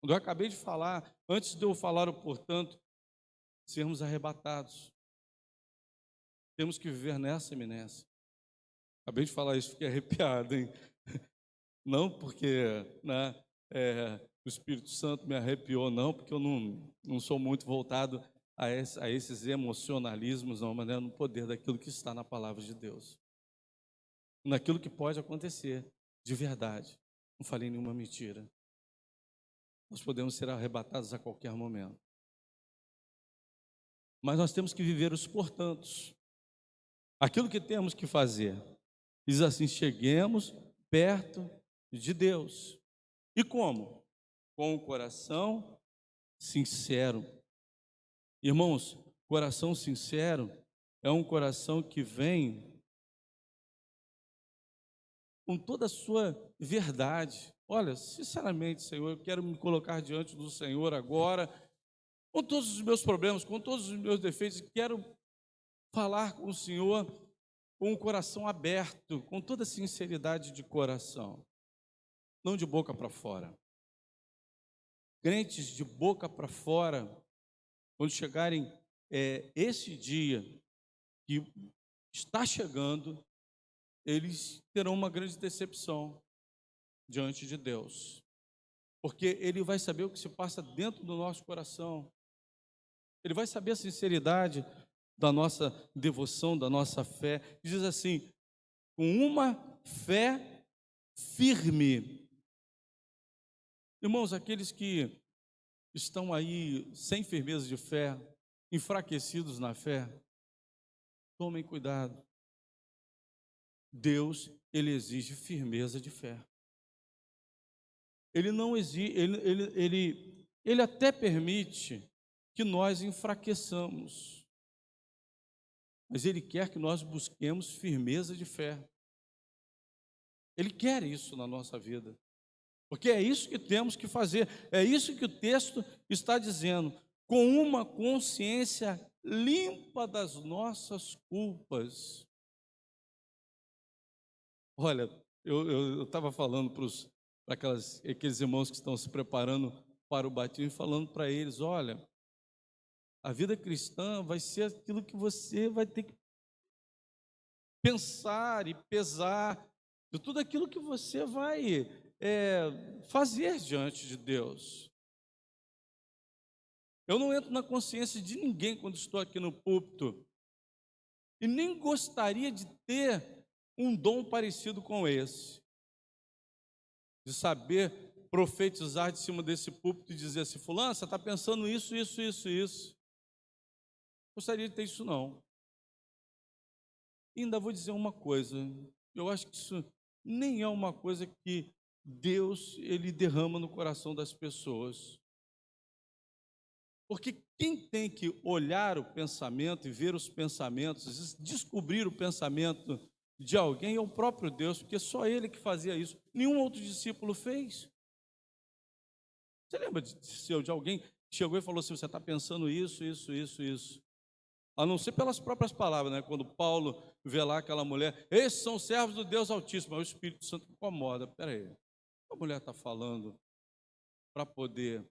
S1: Quando eu acabei de falar, antes de eu falar o portanto, sermos arrebatados. Temos que viver nessa iminência. Acabei de falar isso, fiquei arrepiado, hein? Não porque o Espírito Santo me arrepiou, não, porque eu não sou muito voltado a esses emocionalismos, não, mas no poder daquilo que está na palavra de Deus. Naquilo que pode acontecer, de verdade. Não falei nenhuma mentira. Nós podemos ser arrebatados a qualquer momento. Mas nós temos que viver os portantos. Aquilo que temos que fazer. Diz assim: cheguemos perto de Deus. E como? Com o coração sincero. Irmãos, coração sincero é um coração que vem com toda a sua verdade. Olha, sinceramente, Senhor, eu quero me colocar diante do Senhor agora, com todos os meus problemas, com todos os meus defeitos, e quero falar com o Senhor com o coração aberto, com toda a sinceridade de coração, não de boca para fora. Crentes de boca para fora, quando chegarem esse dia que está chegando, eles terão uma grande decepção diante de Deus, porque Ele vai saber o que se passa dentro do nosso coração, Ele vai saber a sinceridade da nossa devoção, da nossa fé. Diz assim: com uma fé firme. Irmãos, aqueles que estão aí sem firmeza de fé, enfraquecidos na fé, tomem cuidado. Deus, Ele exige firmeza de fé. Ele não exige, ele até permite que nós enfraqueçamos, mas Ele quer que nós busquemos firmeza de fé. Ele quer isso na nossa vida, porque é isso que temos que fazer, é isso que o texto está dizendo, com uma consciência limpa das nossas culpas. Olha, eu estava falando para aqueles irmãos que estão se preparando para o batismo, falando para eles: olha, A vida cristã vai ser aquilo que você vai ter que pensar e pesar, de tudo aquilo que você vai fazer diante de Deus. Eu não entro na consciência de ninguém quando estou aqui no púlpito, e nem gostaria de ter um dom parecido com esse, de saber profetizar de cima desse púlpito e dizer assim: fulano, você está pensando isso, isso, isso, isso. Gostaria de ter isso não. E ainda vou dizer uma coisa, eu acho que isso nem é uma coisa que Deus ele derrama no coração das pessoas. Porque quem tem que olhar o pensamento e ver os pensamentos, descobrir o pensamento de alguém é o próprio Deus, porque só Ele que fazia isso. Nenhum outro discípulo fez. Você lembra de alguém que chegou e falou assim: você está pensando isso, isso, isso, isso? A não ser pelas próprias palavras, né? Quando Paulo vê lá aquela mulher, esses são servos do Deus Altíssimo, aí o Espírito Santo incomoda. Peraí, a mulher está falando para poder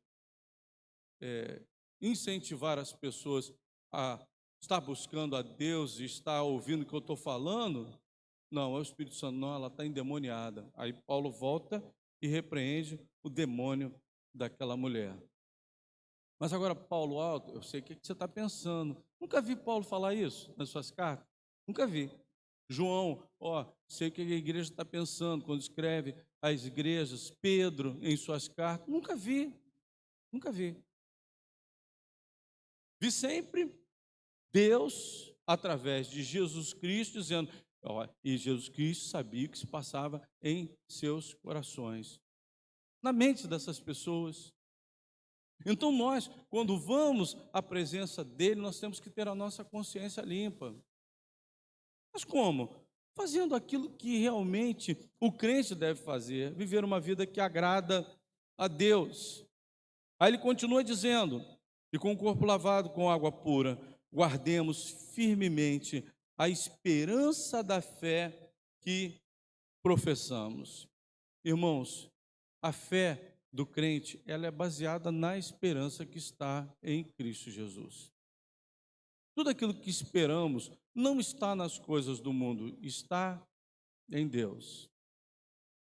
S1: incentivar as pessoas a estar buscando a Deus e estar ouvindo o que eu estou falando? Não, é o Espírito Santo, não, ela está endemoniada. Aí Paulo volta e repreende o demônio daquela mulher. Mas agora, Paulo, eu sei o que você está pensando. Nunca vi Paulo falar isso nas suas cartas. Nunca vi. João, sei o que a igreja está pensando quando escreve às igrejas. Pedro, em suas cartas. Nunca vi. Nunca vi. Vi sempre Deus, através de Jesus Cristo, dizendo, e Jesus Cristo sabia o que se passava em seus corações, na mente dessas pessoas. Então nós, quando vamos à presença dele, nós temos que ter a nossa consciência limpa. Mas como? Fazendo aquilo que realmente o crente deve fazer, viver uma vida que agrada a Deus. Aí ele continua dizendo, e com o corpo lavado com água pura, guardemos firmemente a esperança da fé que professamos. Irmãos, a fé do crente, ela é baseada na esperança que está em Cristo Jesus. Tudo aquilo que esperamos não está nas coisas do mundo, está em Deus.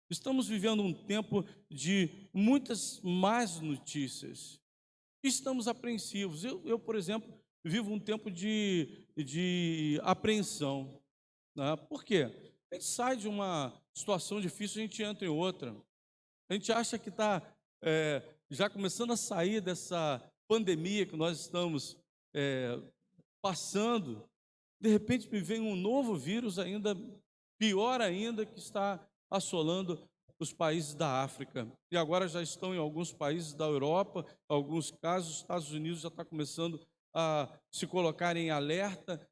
S1: Estamos vivendo um tempo de muitas más notícias. Estamos apreensivos. Eu, por exemplo, vivo um tempo de apreensão. Né? Por quê? A gente sai de uma situação difícil, a gente entra em outra. A gente acha que está já começando a sair dessa pandemia que nós estamos passando. De repente me vem um novo vírus ainda pior ainda, que está assolando os países da África. E agora já estão em alguns países da Europa, alguns casos, os Estados Unidos já está começando a se colocar em alerta,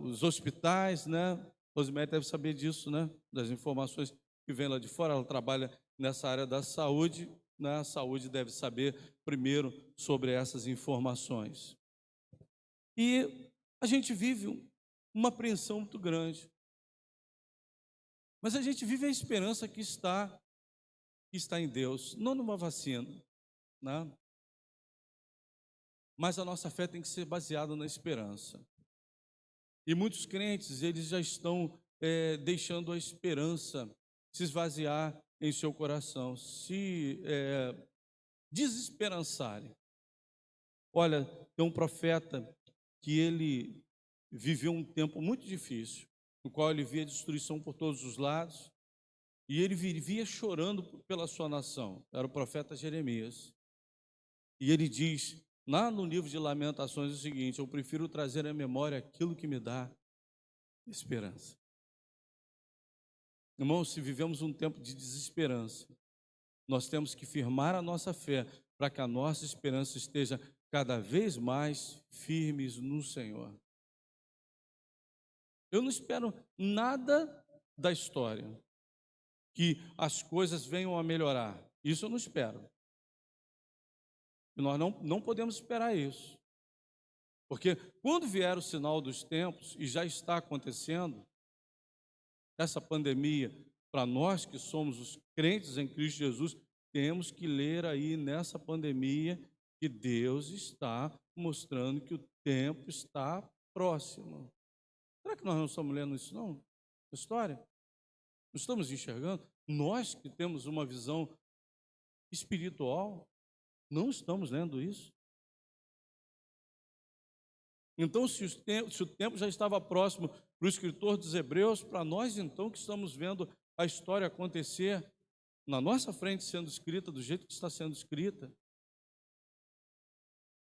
S1: os hospitais, né? Rosemary deve saber disso, né? Das informações que vem lá de fora, ela trabalha nessa área da saúde, né? A saúde deve saber primeiro sobre essas informações. E a gente vive uma apreensão muito grande. Mas a gente vive a esperança que está em Deus, não numa vacina, né? Mas a nossa fé tem que ser baseada na esperança. E muitos crentes, eles já estão deixando a esperança se esvaziar em seu coração, se desesperançarem. Olha, tem um profeta que ele viveu um tempo muito difícil, no qual ele via destruição por todos os lados, e ele vivia chorando pela sua nação. Era o profeta Jeremias. E ele diz, lá no livro de Lamentações, o seguinte: eu prefiro trazer à memória aquilo que me dá esperança. Irmãos, se vivemos um tempo de desesperança, nós temos que firmar a nossa fé para que a nossa esperança esteja cada vez mais firmes no Senhor. Eu não espero nada da história, que as coisas venham a melhorar. Isso eu não espero. E nós não podemos esperar isso. Porque quando vier o sinal dos tempos, e já está acontecendo, essa pandemia, para nós que somos os crentes em Cristo Jesus, temos que ler aí nessa pandemia que Deus está mostrando que o tempo está próximo. Será que nós não estamos lendo isso, não? A história? Não estamos enxergando? Nós que temos uma visão espiritual, não estamos lendo isso? Então, se o tempo já estava próximo para o escritor dos Hebreus, para nós então que estamos vendo a história acontecer na nossa frente, sendo escrita do jeito que está sendo escrita,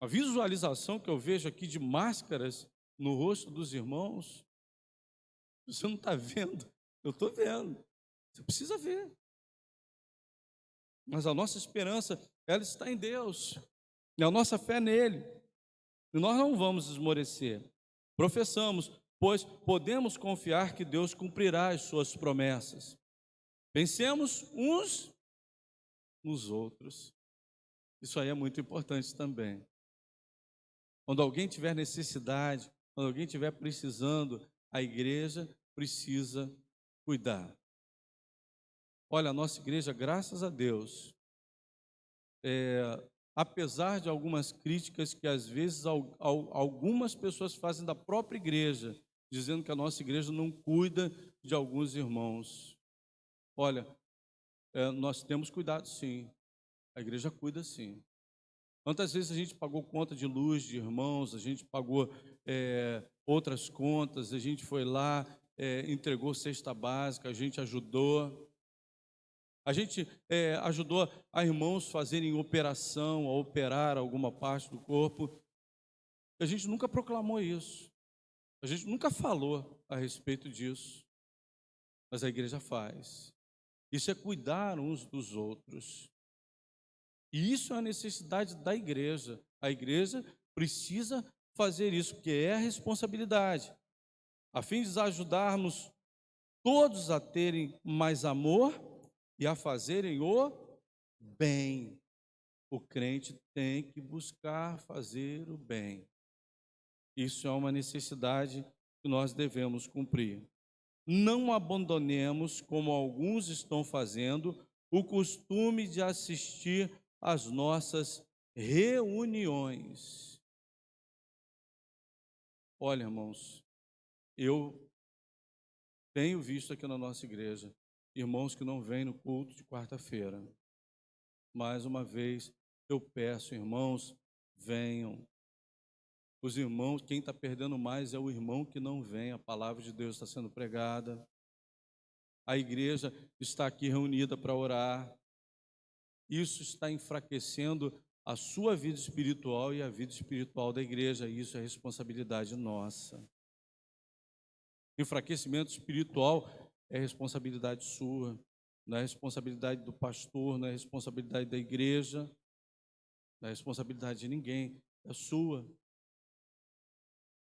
S1: a visualização que eu vejo aqui de máscaras no rosto dos irmãos, você não está vendo, eu estou vendo, você precisa ver. Mas a nossa esperança, ela está em Deus, e a nossa fé nele, e nós não vamos esmorecer. Professamos, pois podemos confiar que Deus cumprirá as suas promessas. Pensemos uns nos outros. Isso aí é muito importante também. Quando alguém tiver necessidade, quando alguém estiver precisando, a igreja precisa cuidar. Olha, a nossa igreja, graças a Deus, apesar de algumas críticas que às vezes algumas pessoas fazem da própria igreja, dizendo que a nossa igreja não cuida de alguns irmãos. Olha, nós temos cuidado sim, a igreja cuida sim. Quantas vezes a gente pagou conta de luz de irmãos, a gente pagou outras contas, a gente foi lá, entregou cesta básica, a gente ajudou. A gente ajudou a irmãos fazerem operação, a operar alguma parte do corpo. A gente nunca proclamou isso. A gente nunca falou a respeito disso. Mas a igreja faz. Isso é cuidar uns dos outros. E isso é a necessidade da igreja. A igreja precisa fazer isso, porque é a responsabilidade. A fim de ajudarmos todos a terem mais amor e a fazerem o bem. O crente tem que buscar fazer o bem. Isso é uma necessidade que nós devemos cumprir. Não abandonemos, como alguns estão fazendo, o costume de assistir às nossas reuniões. Olha, irmãos, eu tenho visto aqui na nossa igreja irmãos que não vêm no culto de quarta-feira. Mais uma vez, eu peço, irmãos, venham. Os irmãos, quem está perdendo mais é o irmão que não vem. A palavra de Deus está sendo pregada. A igreja está aqui reunida para orar. Isso está enfraquecendo a sua vida espiritual e a vida espiritual da igreja. Isso é responsabilidade nossa. Enfraquecimento espiritual é responsabilidade sua, não é responsabilidade do pastor, não é responsabilidade da igreja, não é responsabilidade de ninguém, é sua.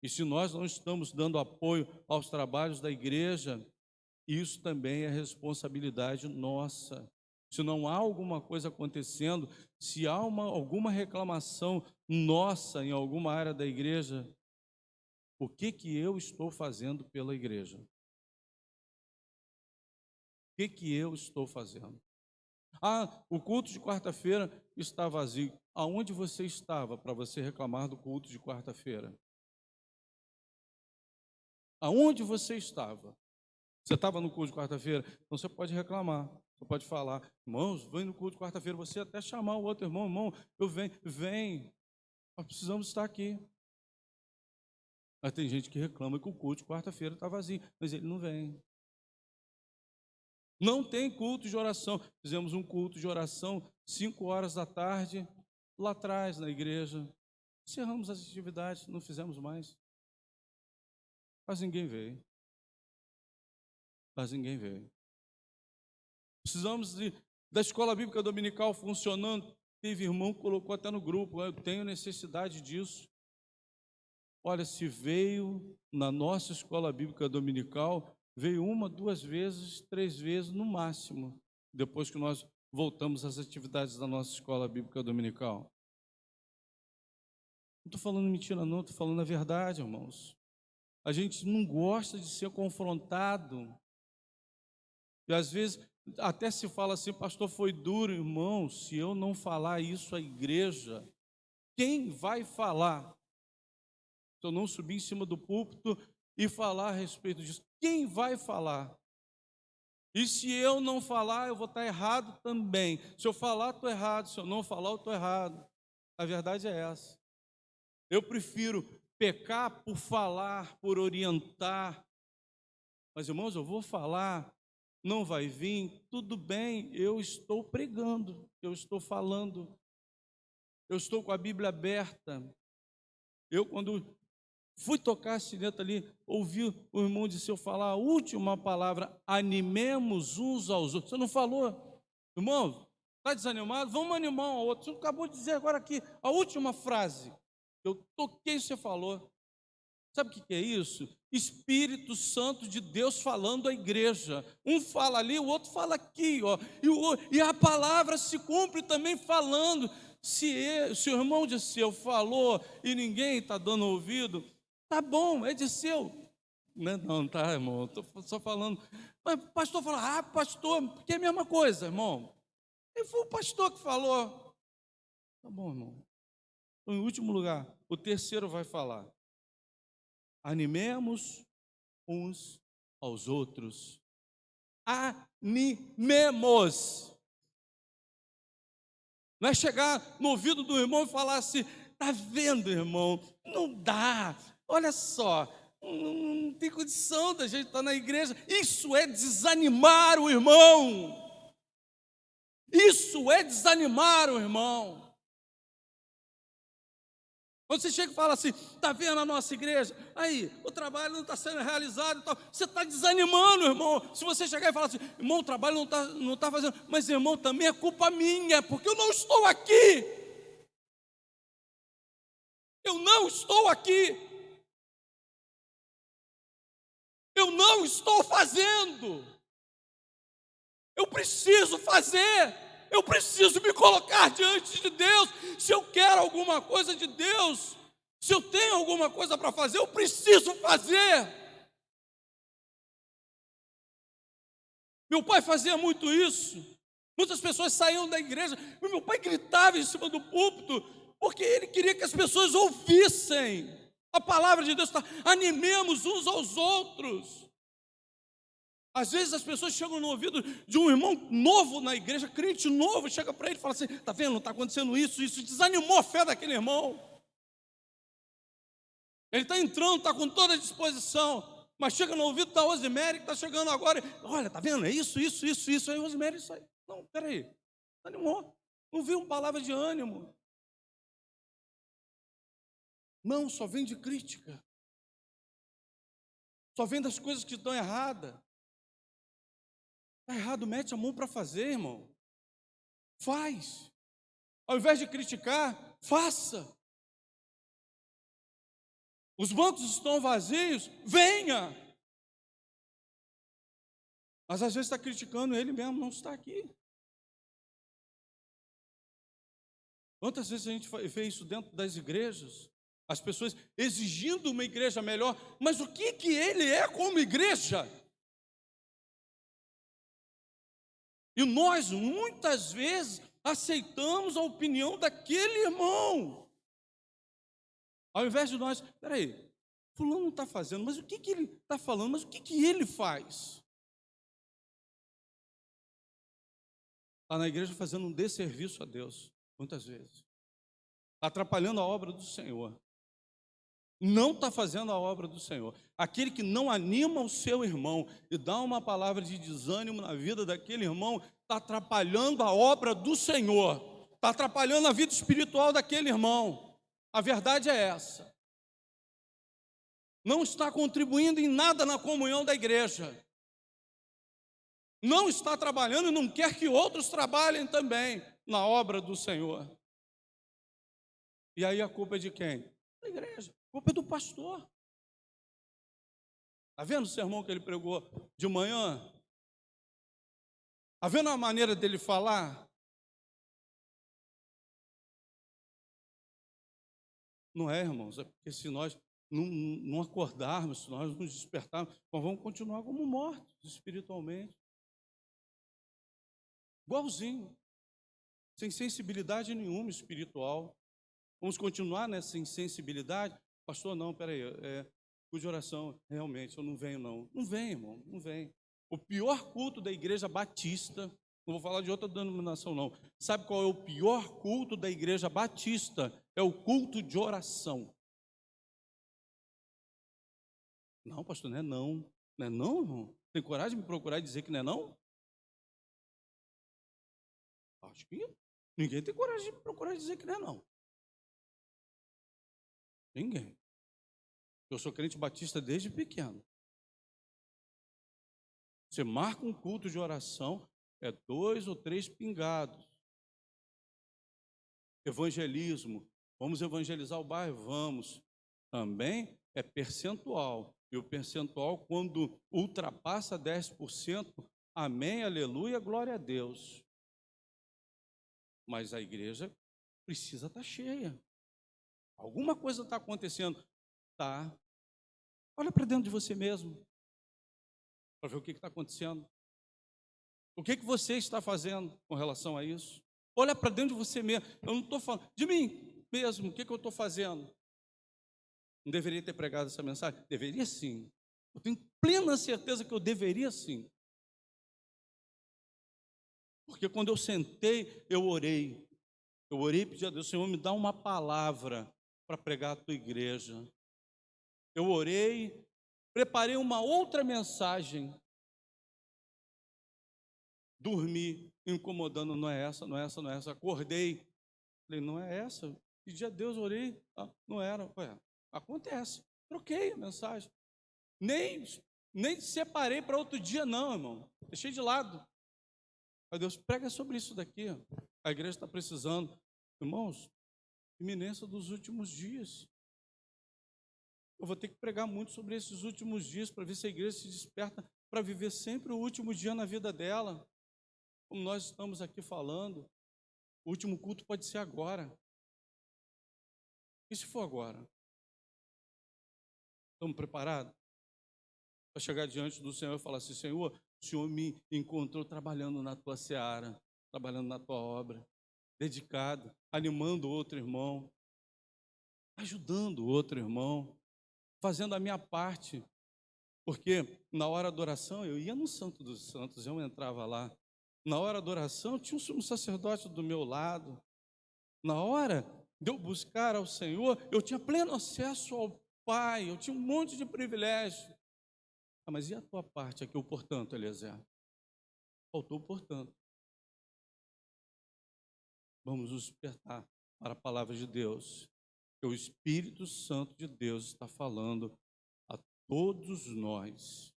S1: E se nós não estamos dando apoio aos trabalhos da igreja, isso também é responsabilidade nossa. Se não há alguma coisa acontecendo, se há alguma reclamação nossa em alguma área da igreja, o que eu estou fazendo pela igreja? O que eu estou fazendo? O culto de quarta-feira está vazio. Aonde você estava para você reclamar do culto de quarta-feira? Aonde você estava? Você estava no culto de quarta-feira? Então você pode reclamar, você pode falar, irmãos, vem no culto de quarta-feira, você até chamar o outro irmão, eu venho, vem, nós precisamos estar aqui. Mas tem gente que reclama que o culto de quarta-feira está vazio, mas ele não vem. Não tem culto de oração. Fizemos um culto de oração 5 horas da tarde, lá atrás na igreja. Encerramos as atividades, não fizemos mais. Mas ninguém veio. Precisamos da escola bíblica dominical funcionando. Teve irmão que colocou até no grupo, eu tenho necessidade disso. Olha, se veio na nossa escola bíblica dominical, veio 1, 2 vezes, 3 vezes no máximo, depois que nós voltamos às atividades da nossa escola bíblica dominical. Não estou falando mentira não, estou falando a verdade, irmãos. A gente não gosta de ser confrontado. E às vezes até se fala assim, pastor, foi duro, irmão. Se eu não falar isso à igreja, quem vai falar? Se eu não subir em cima do púlpito e falar a respeito disso, quem vai falar? E se eu não falar, eu vou estar errado também. Se eu falar, estou errado. Se eu não falar, eu estou errado. A verdade é essa. Eu prefiro pecar por falar, por orientar. Mas, irmãos, eu vou falar, não vai vir, tudo bem, eu estou pregando, eu estou falando, eu estou com a Bíblia aberta. Eu, quando fui tocar a sineta ali, ouvi o irmão de seu falar a última palavra, animemos uns aos outros. Você não falou, irmão, está desanimado? Vamos animar um ao outro. Você acabou de dizer agora aqui, a última frase. Eu toquei, você falou. Sabe o que é isso? Espírito Santo de Deus falando à igreja. Um fala ali, o outro fala aqui, ó. E a palavra se cumpre também falando. Se o irmão de seu falou e ninguém está dando ouvido, tá bom, é de seu. Não, tá, irmão, estou só falando. Mas o pastor fala, pastor, porque é a mesma coisa, irmão. E foi o pastor que falou. Tá bom, irmão. Então, em último lugar, o terceiro vai falar. Animemos uns aos outros. Animemos. Não é chegar no ouvido do irmão e falar assim, está vendo, irmão? Não dá. Olha só, não tem condição da gente estar na igreja. Isso é desanimar o irmão. Isso é desanimar o irmão. Quando você chega e fala assim, está vendo a nossa igreja? Aí, o trabalho não está sendo realizado e tal. Você está desanimando, irmão. Se você chegar e falar assim, irmão, o trabalho não está fazendo. Mas, irmão, também é culpa minha, porque eu não estou aqui. Eu não estou aqui. Eu não estou fazendo. Eu preciso fazer. Eu preciso me colocar diante de Deus. Se eu quero alguma coisa de Deus, se eu tenho alguma coisa para fazer, eu preciso fazer. Meu pai fazia muito isso. Muitas pessoas saíam da igreja, e meu pai gritava em cima do púlpito, porque ele queria que as pessoas ouvissem a palavra de Deus. Animemos uns aos outros. Às vezes as pessoas chegam no ouvido de um irmão novo na igreja, crente novo, chega para ele e fala assim, está vendo, não está acontecendo isso, desanimou a fé daquele irmão. Ele está entrando, está com toda a disposição, mas chega no ouvido da Rosemary, que está chegando agora, olha, está vendo, é isso, aí Rosemary sai. Não, peraí, desanimou, não viu uma palavra de ânimo. Não, só vem de crítica, só vem das coisas que estão erradas. Está errado, mete a mão para fazer, irmão. Faz. Ao invés de criticar, faça. Os bancos estão vazios, venha. Mas às vezes está criticando, ele mesmo não está aqui. Quantas vezes a gente vê isso dentro das igrejas? As pessoas exigindo uma igreja melhor, mas o que ele é como igreja? E nós, muitas vezes, aceitamos a opinião daquele irmão. Ao invés de nós, peraí, fulano não está fazendo, mas o que ele está falando? Mas o que ele faz? Está na igreja fazendo um desserviço a Deus, muitas vezes. Atrapalhando a obra do Senhor. Não está fazendo a obra do Senhor. Aquele que não anima o seu irmão e dá uma palavra de desânimo na vida daquele irmão, está atrapalhando a obra do Senhor, está atrapalhando a vida espiritual daquele irmão. A verdade é essa. Não está contribuindo em nada na comunhão da igreja. Não está trabalhando e não quer que outros trabalhem também na obra do Senhor. E aí a culpa é de quem? Da igreja. A culpa é do pastor. Está vendo o sermão que ele pregou de manhã? Está vendo a maneira dele falar? Não é, irmãos, é porque se nós não acordarmos, se nós nos despertarmos, nós vamos continuar como mortos espiritualmente. Igualzinho, sem sensibilidade nenhuma espiritual. Vamos continuar nessa insensibilidade? Pastor, não, peraí, culto de oração, realmente, eu não venho não. Não vem, irmão, não vem. O pior culto da igreja batista, não vou falar de outra denominação não, sabe qual é o pior culto da igreja batista? É o culto de oração. Não, pastor, não é não. Não é não, irmão? Tem coragem de me procurar e dizer que não é não? Acho que ninguém tem coragem de procurar e dizer que não é não. Ninguém. Eu sou crente batista desde pequeno. Você marca um culto de oração, é 2 ou 3 pingados. Evangelismo, vamos evangelizar o bairro? Vamos. Também é percentual. E o percentual, quando ultrapassa 10%, amém, aleluia, glória a Deus. Mas a igreja precisa estar cheia. Alguma coisa está acontecendo. Tá. Olha para dentro de você mesmo, para ver o que está acontecendo. O que você está fazendo com relação a isso? Olha para dentro de você mesmo. Eu não estou falando de mim mesmo. O que eu estou fazendo? Não deveria ter pregado essa mensagem? Deveria sim. Eu tenho plena certeza que eu deveria sim. Porque quando eu sentei, eu orei. Eu orei e pedi a Deus, Senhor, me dá uma palavra para pregar a tua igreja. Eu orei, preparei uma outra mensagem. Dormi, incomodando, não é essa, não é essa, não é essa. Acordei, falei, não é essa. Pedi a Deus, orei, não era. Ué, acontece, troquei a mensagem. Nem separei para outro dia não, irmão. Deixei de lado. Aí Deus, prega sobre isso daqui. A igreja está precisando. Irmãos, iminência dos últimos dias. Eu vou ter que pregar muito sobre esses últimos dias para ver se a igreja se desperta para viver sempre o último dia na vida dela. Como nós estamos aqui falando, o último culto pode ser agora. E se for agora? Estamos preparados para chegar diante do Senhor e falar assim, Senhor, o Senhor me encontrou trabalhando na tua seara, trabalhando na tua obra, dedicado, animando outro irmão, ajudando outro irmão, fazendo a minha parte, porque na hora da oração eu ia no Santo dos Santos, eu entrava lá, na hora da oração tinha um sumo sacerdote do meu lado, na hora de eu buscar ao Senhor, eu tinha pleno acesso ao Pai, eu tinha um monte de privilégio. Mas e a tua parte aqui, o portanto, Eliezer? Faltou o portanto. Vamos nos despertar para a palavra de Deus, que o Espírito Santo de Deus está falando a todos nós.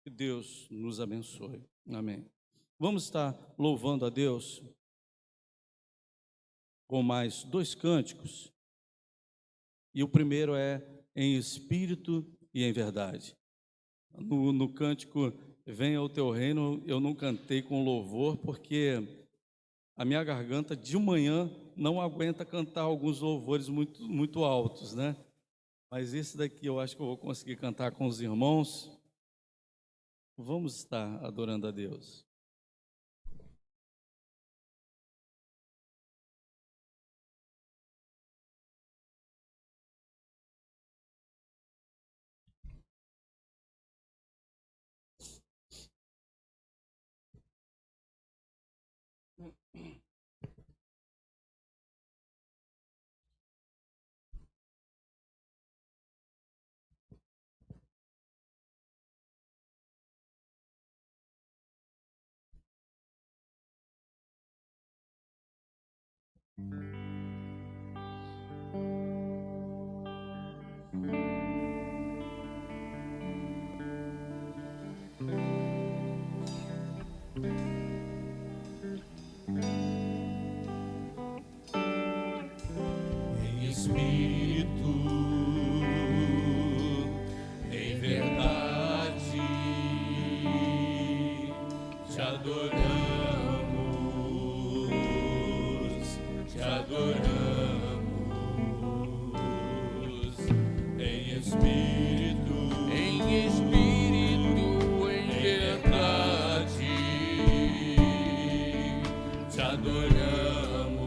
S1: Que Deus nos abençoe. Amém. Vamos estar louvando a Deus com mais 2 cânticos. E o primeiro é em espírito e em verdade. No cântico Venha o Teu Reino, eu não cantei com louvor, porque a minha garganta de manhã não aguenta cantar alguns louvores muito altos, né? Mas esse daqui eu acho que eu vou conseguir cantar com os irmãos. Vamos estar adorando a Deus.
S3: Em espírito, em verdade, te adoramos, te adoramos. Em espírito, em verdade, te adoramos,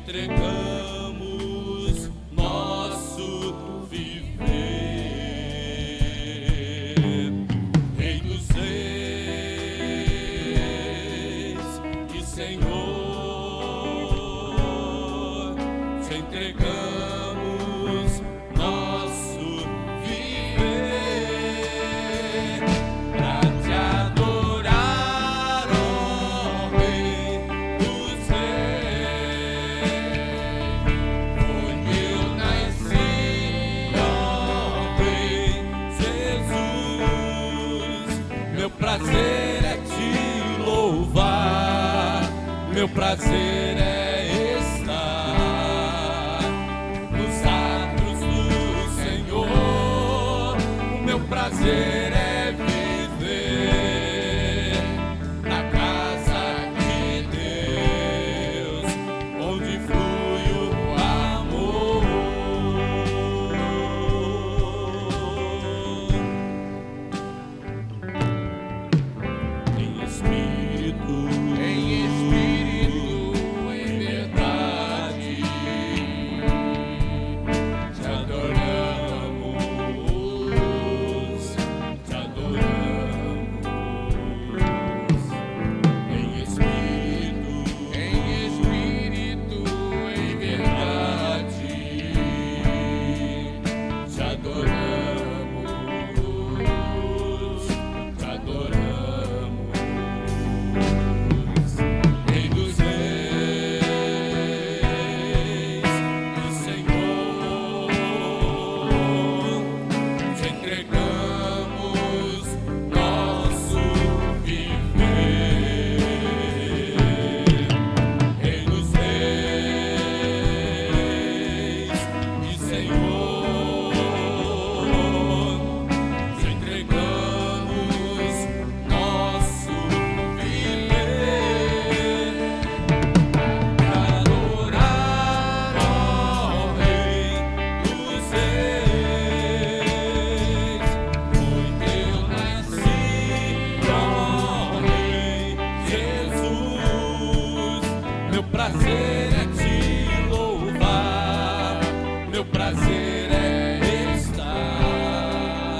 S1: entregamos nosso viver. Rei dos reis e Senhor, te entregamos nosso viver pra te adorar, ó Rei dos reis. Foi eu nasci, ó Rei Jesus. Meu prazer é te louvar, meu prazer é estar nos atos do Senhor. O meu prazer é viver na casa de Deus, onde flui o amor. Em espírito, em verdade, te adoramos, te adoramos. Em espírito, em verdade, te adoramos, te adoramos. Rei dos reis e Senhor, te entregamos nosso viver. Rei dos reis e Senhor, te entregamos nosso viver. Adorar, ó Rei dos reis. Foi que eu nasci, ó Rei Jesus. Meu prazer é te louvar, meu prazer é estar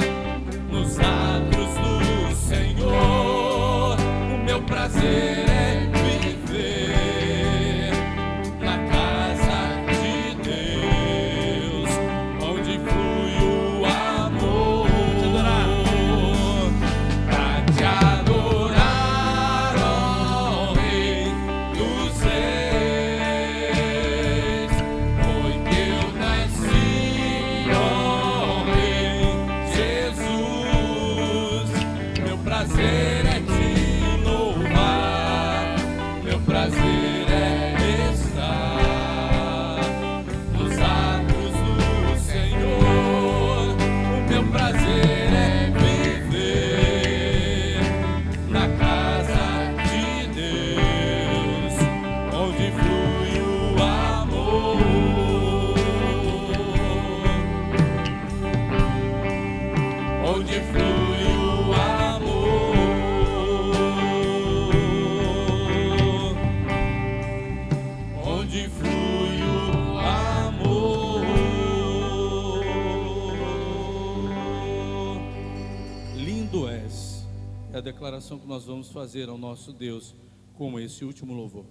S1: nos atos do Senhor. O meu prazer é viver na casa de Deus, onde flui o amor. Pra te adorar, ó Rei dos reis. Foi que eu nasci, ó Rei Jesus. Meu prazer é te louvar, meu prazer é estar nos atos do Senhor. O meu prazer é viver na casa de Deus, onde flui o amor. Onde flui o amor. Onde flui o amor. Lindo és. É a declaração que nós vamos fazer ao nosso Deus com esse último louvor.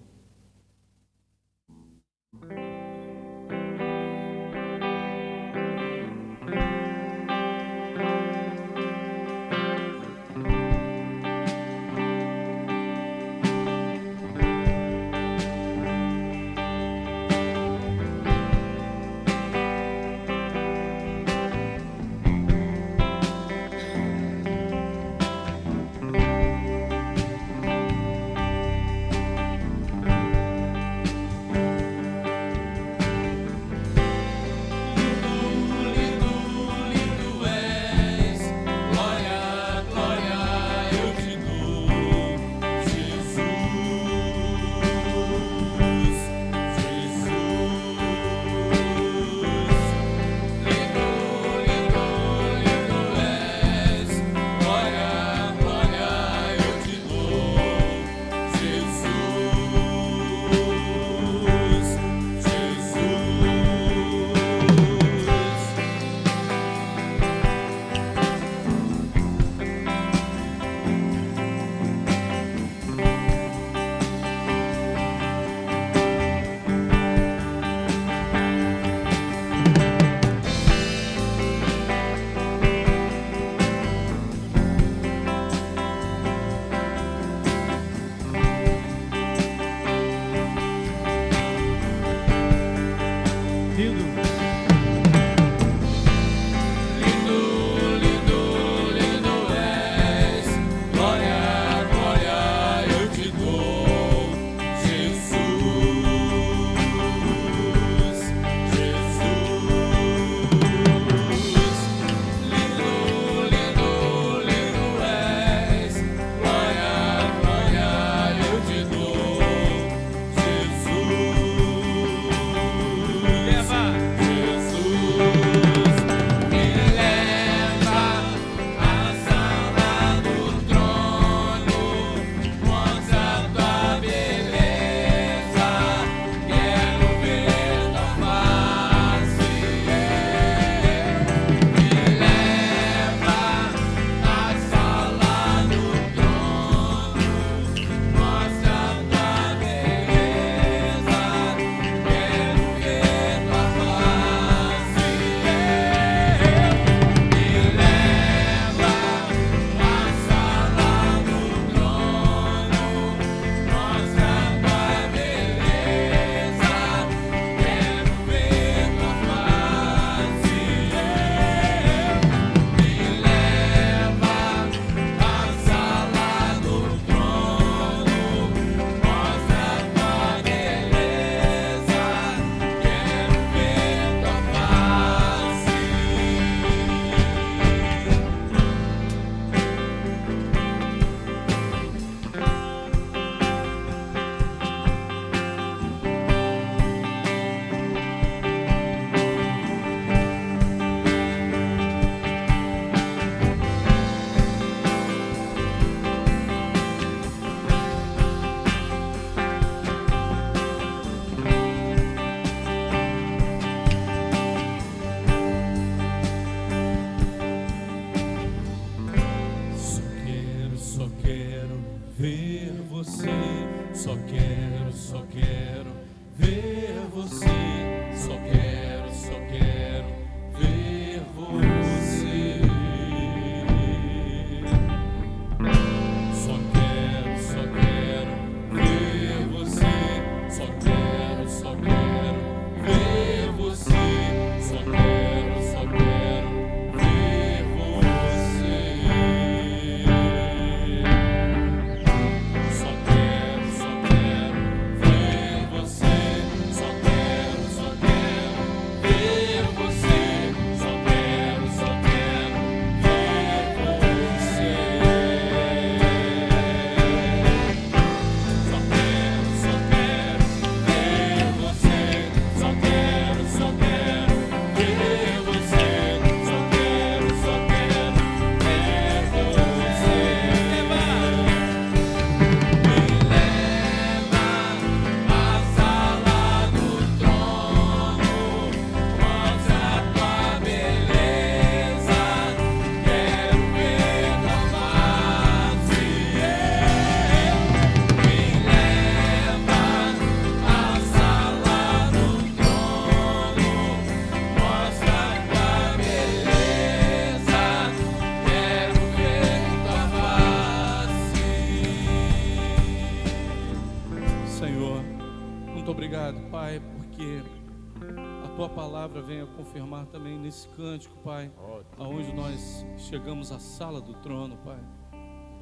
S1: a Tua palavra venha confirmar também nesse cântico, Pai, aonde nós chegamos à sala do trono, Pai,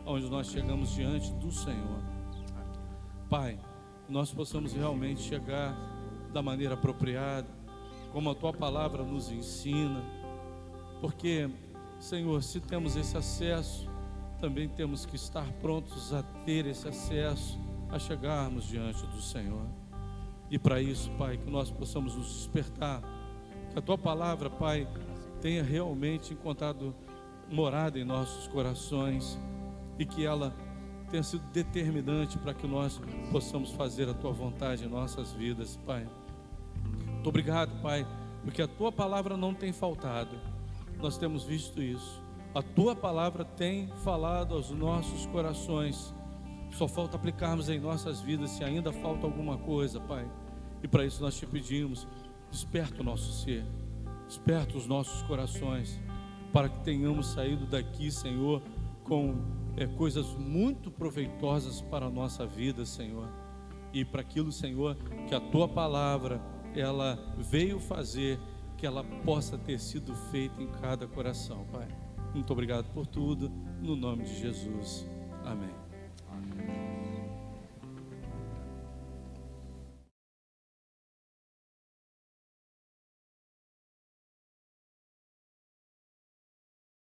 S1: aonde nós chegamos diante do Senhor. Pai, nós possamos realmente chegar da maneira apropriada, como a Tua palavra nos ensina, porque, Senhor, se temos esse acesso, também temos que estar prontos a ter esse acesso, a chegarmos diante do Senhor. E para isso, Pai, que nós possamos nos despertar, que a Tua palavra, Pai, tenha realmente encontrado morada em nossos corações e que ela tenha sido determinante para que nós possamos fazer a Tua vontade em nossas vidas, Pai. Muito obrigado, Pai, porque a Tua palavra não tem faltado. Nós temos visto isso. A Tua palavra tem falado aos nossos corações. Só falta aplicarmos em nossas vidas se ainda falta alguma coisa, Pai. E para isso nós Te pedimos, desperta o nosso ser, desperta os nossos corações, para que tenhamos saído daqui, Senhor, com coisas muito proveitosas para a nossa vida, Senhor. E para aquilo, Senhor, que a Tua palavra, ela veio fazer, que ela possa ter sido feita em cada coração, Pai. Muito obrigado por tudo, no nome de Jesus. Amém.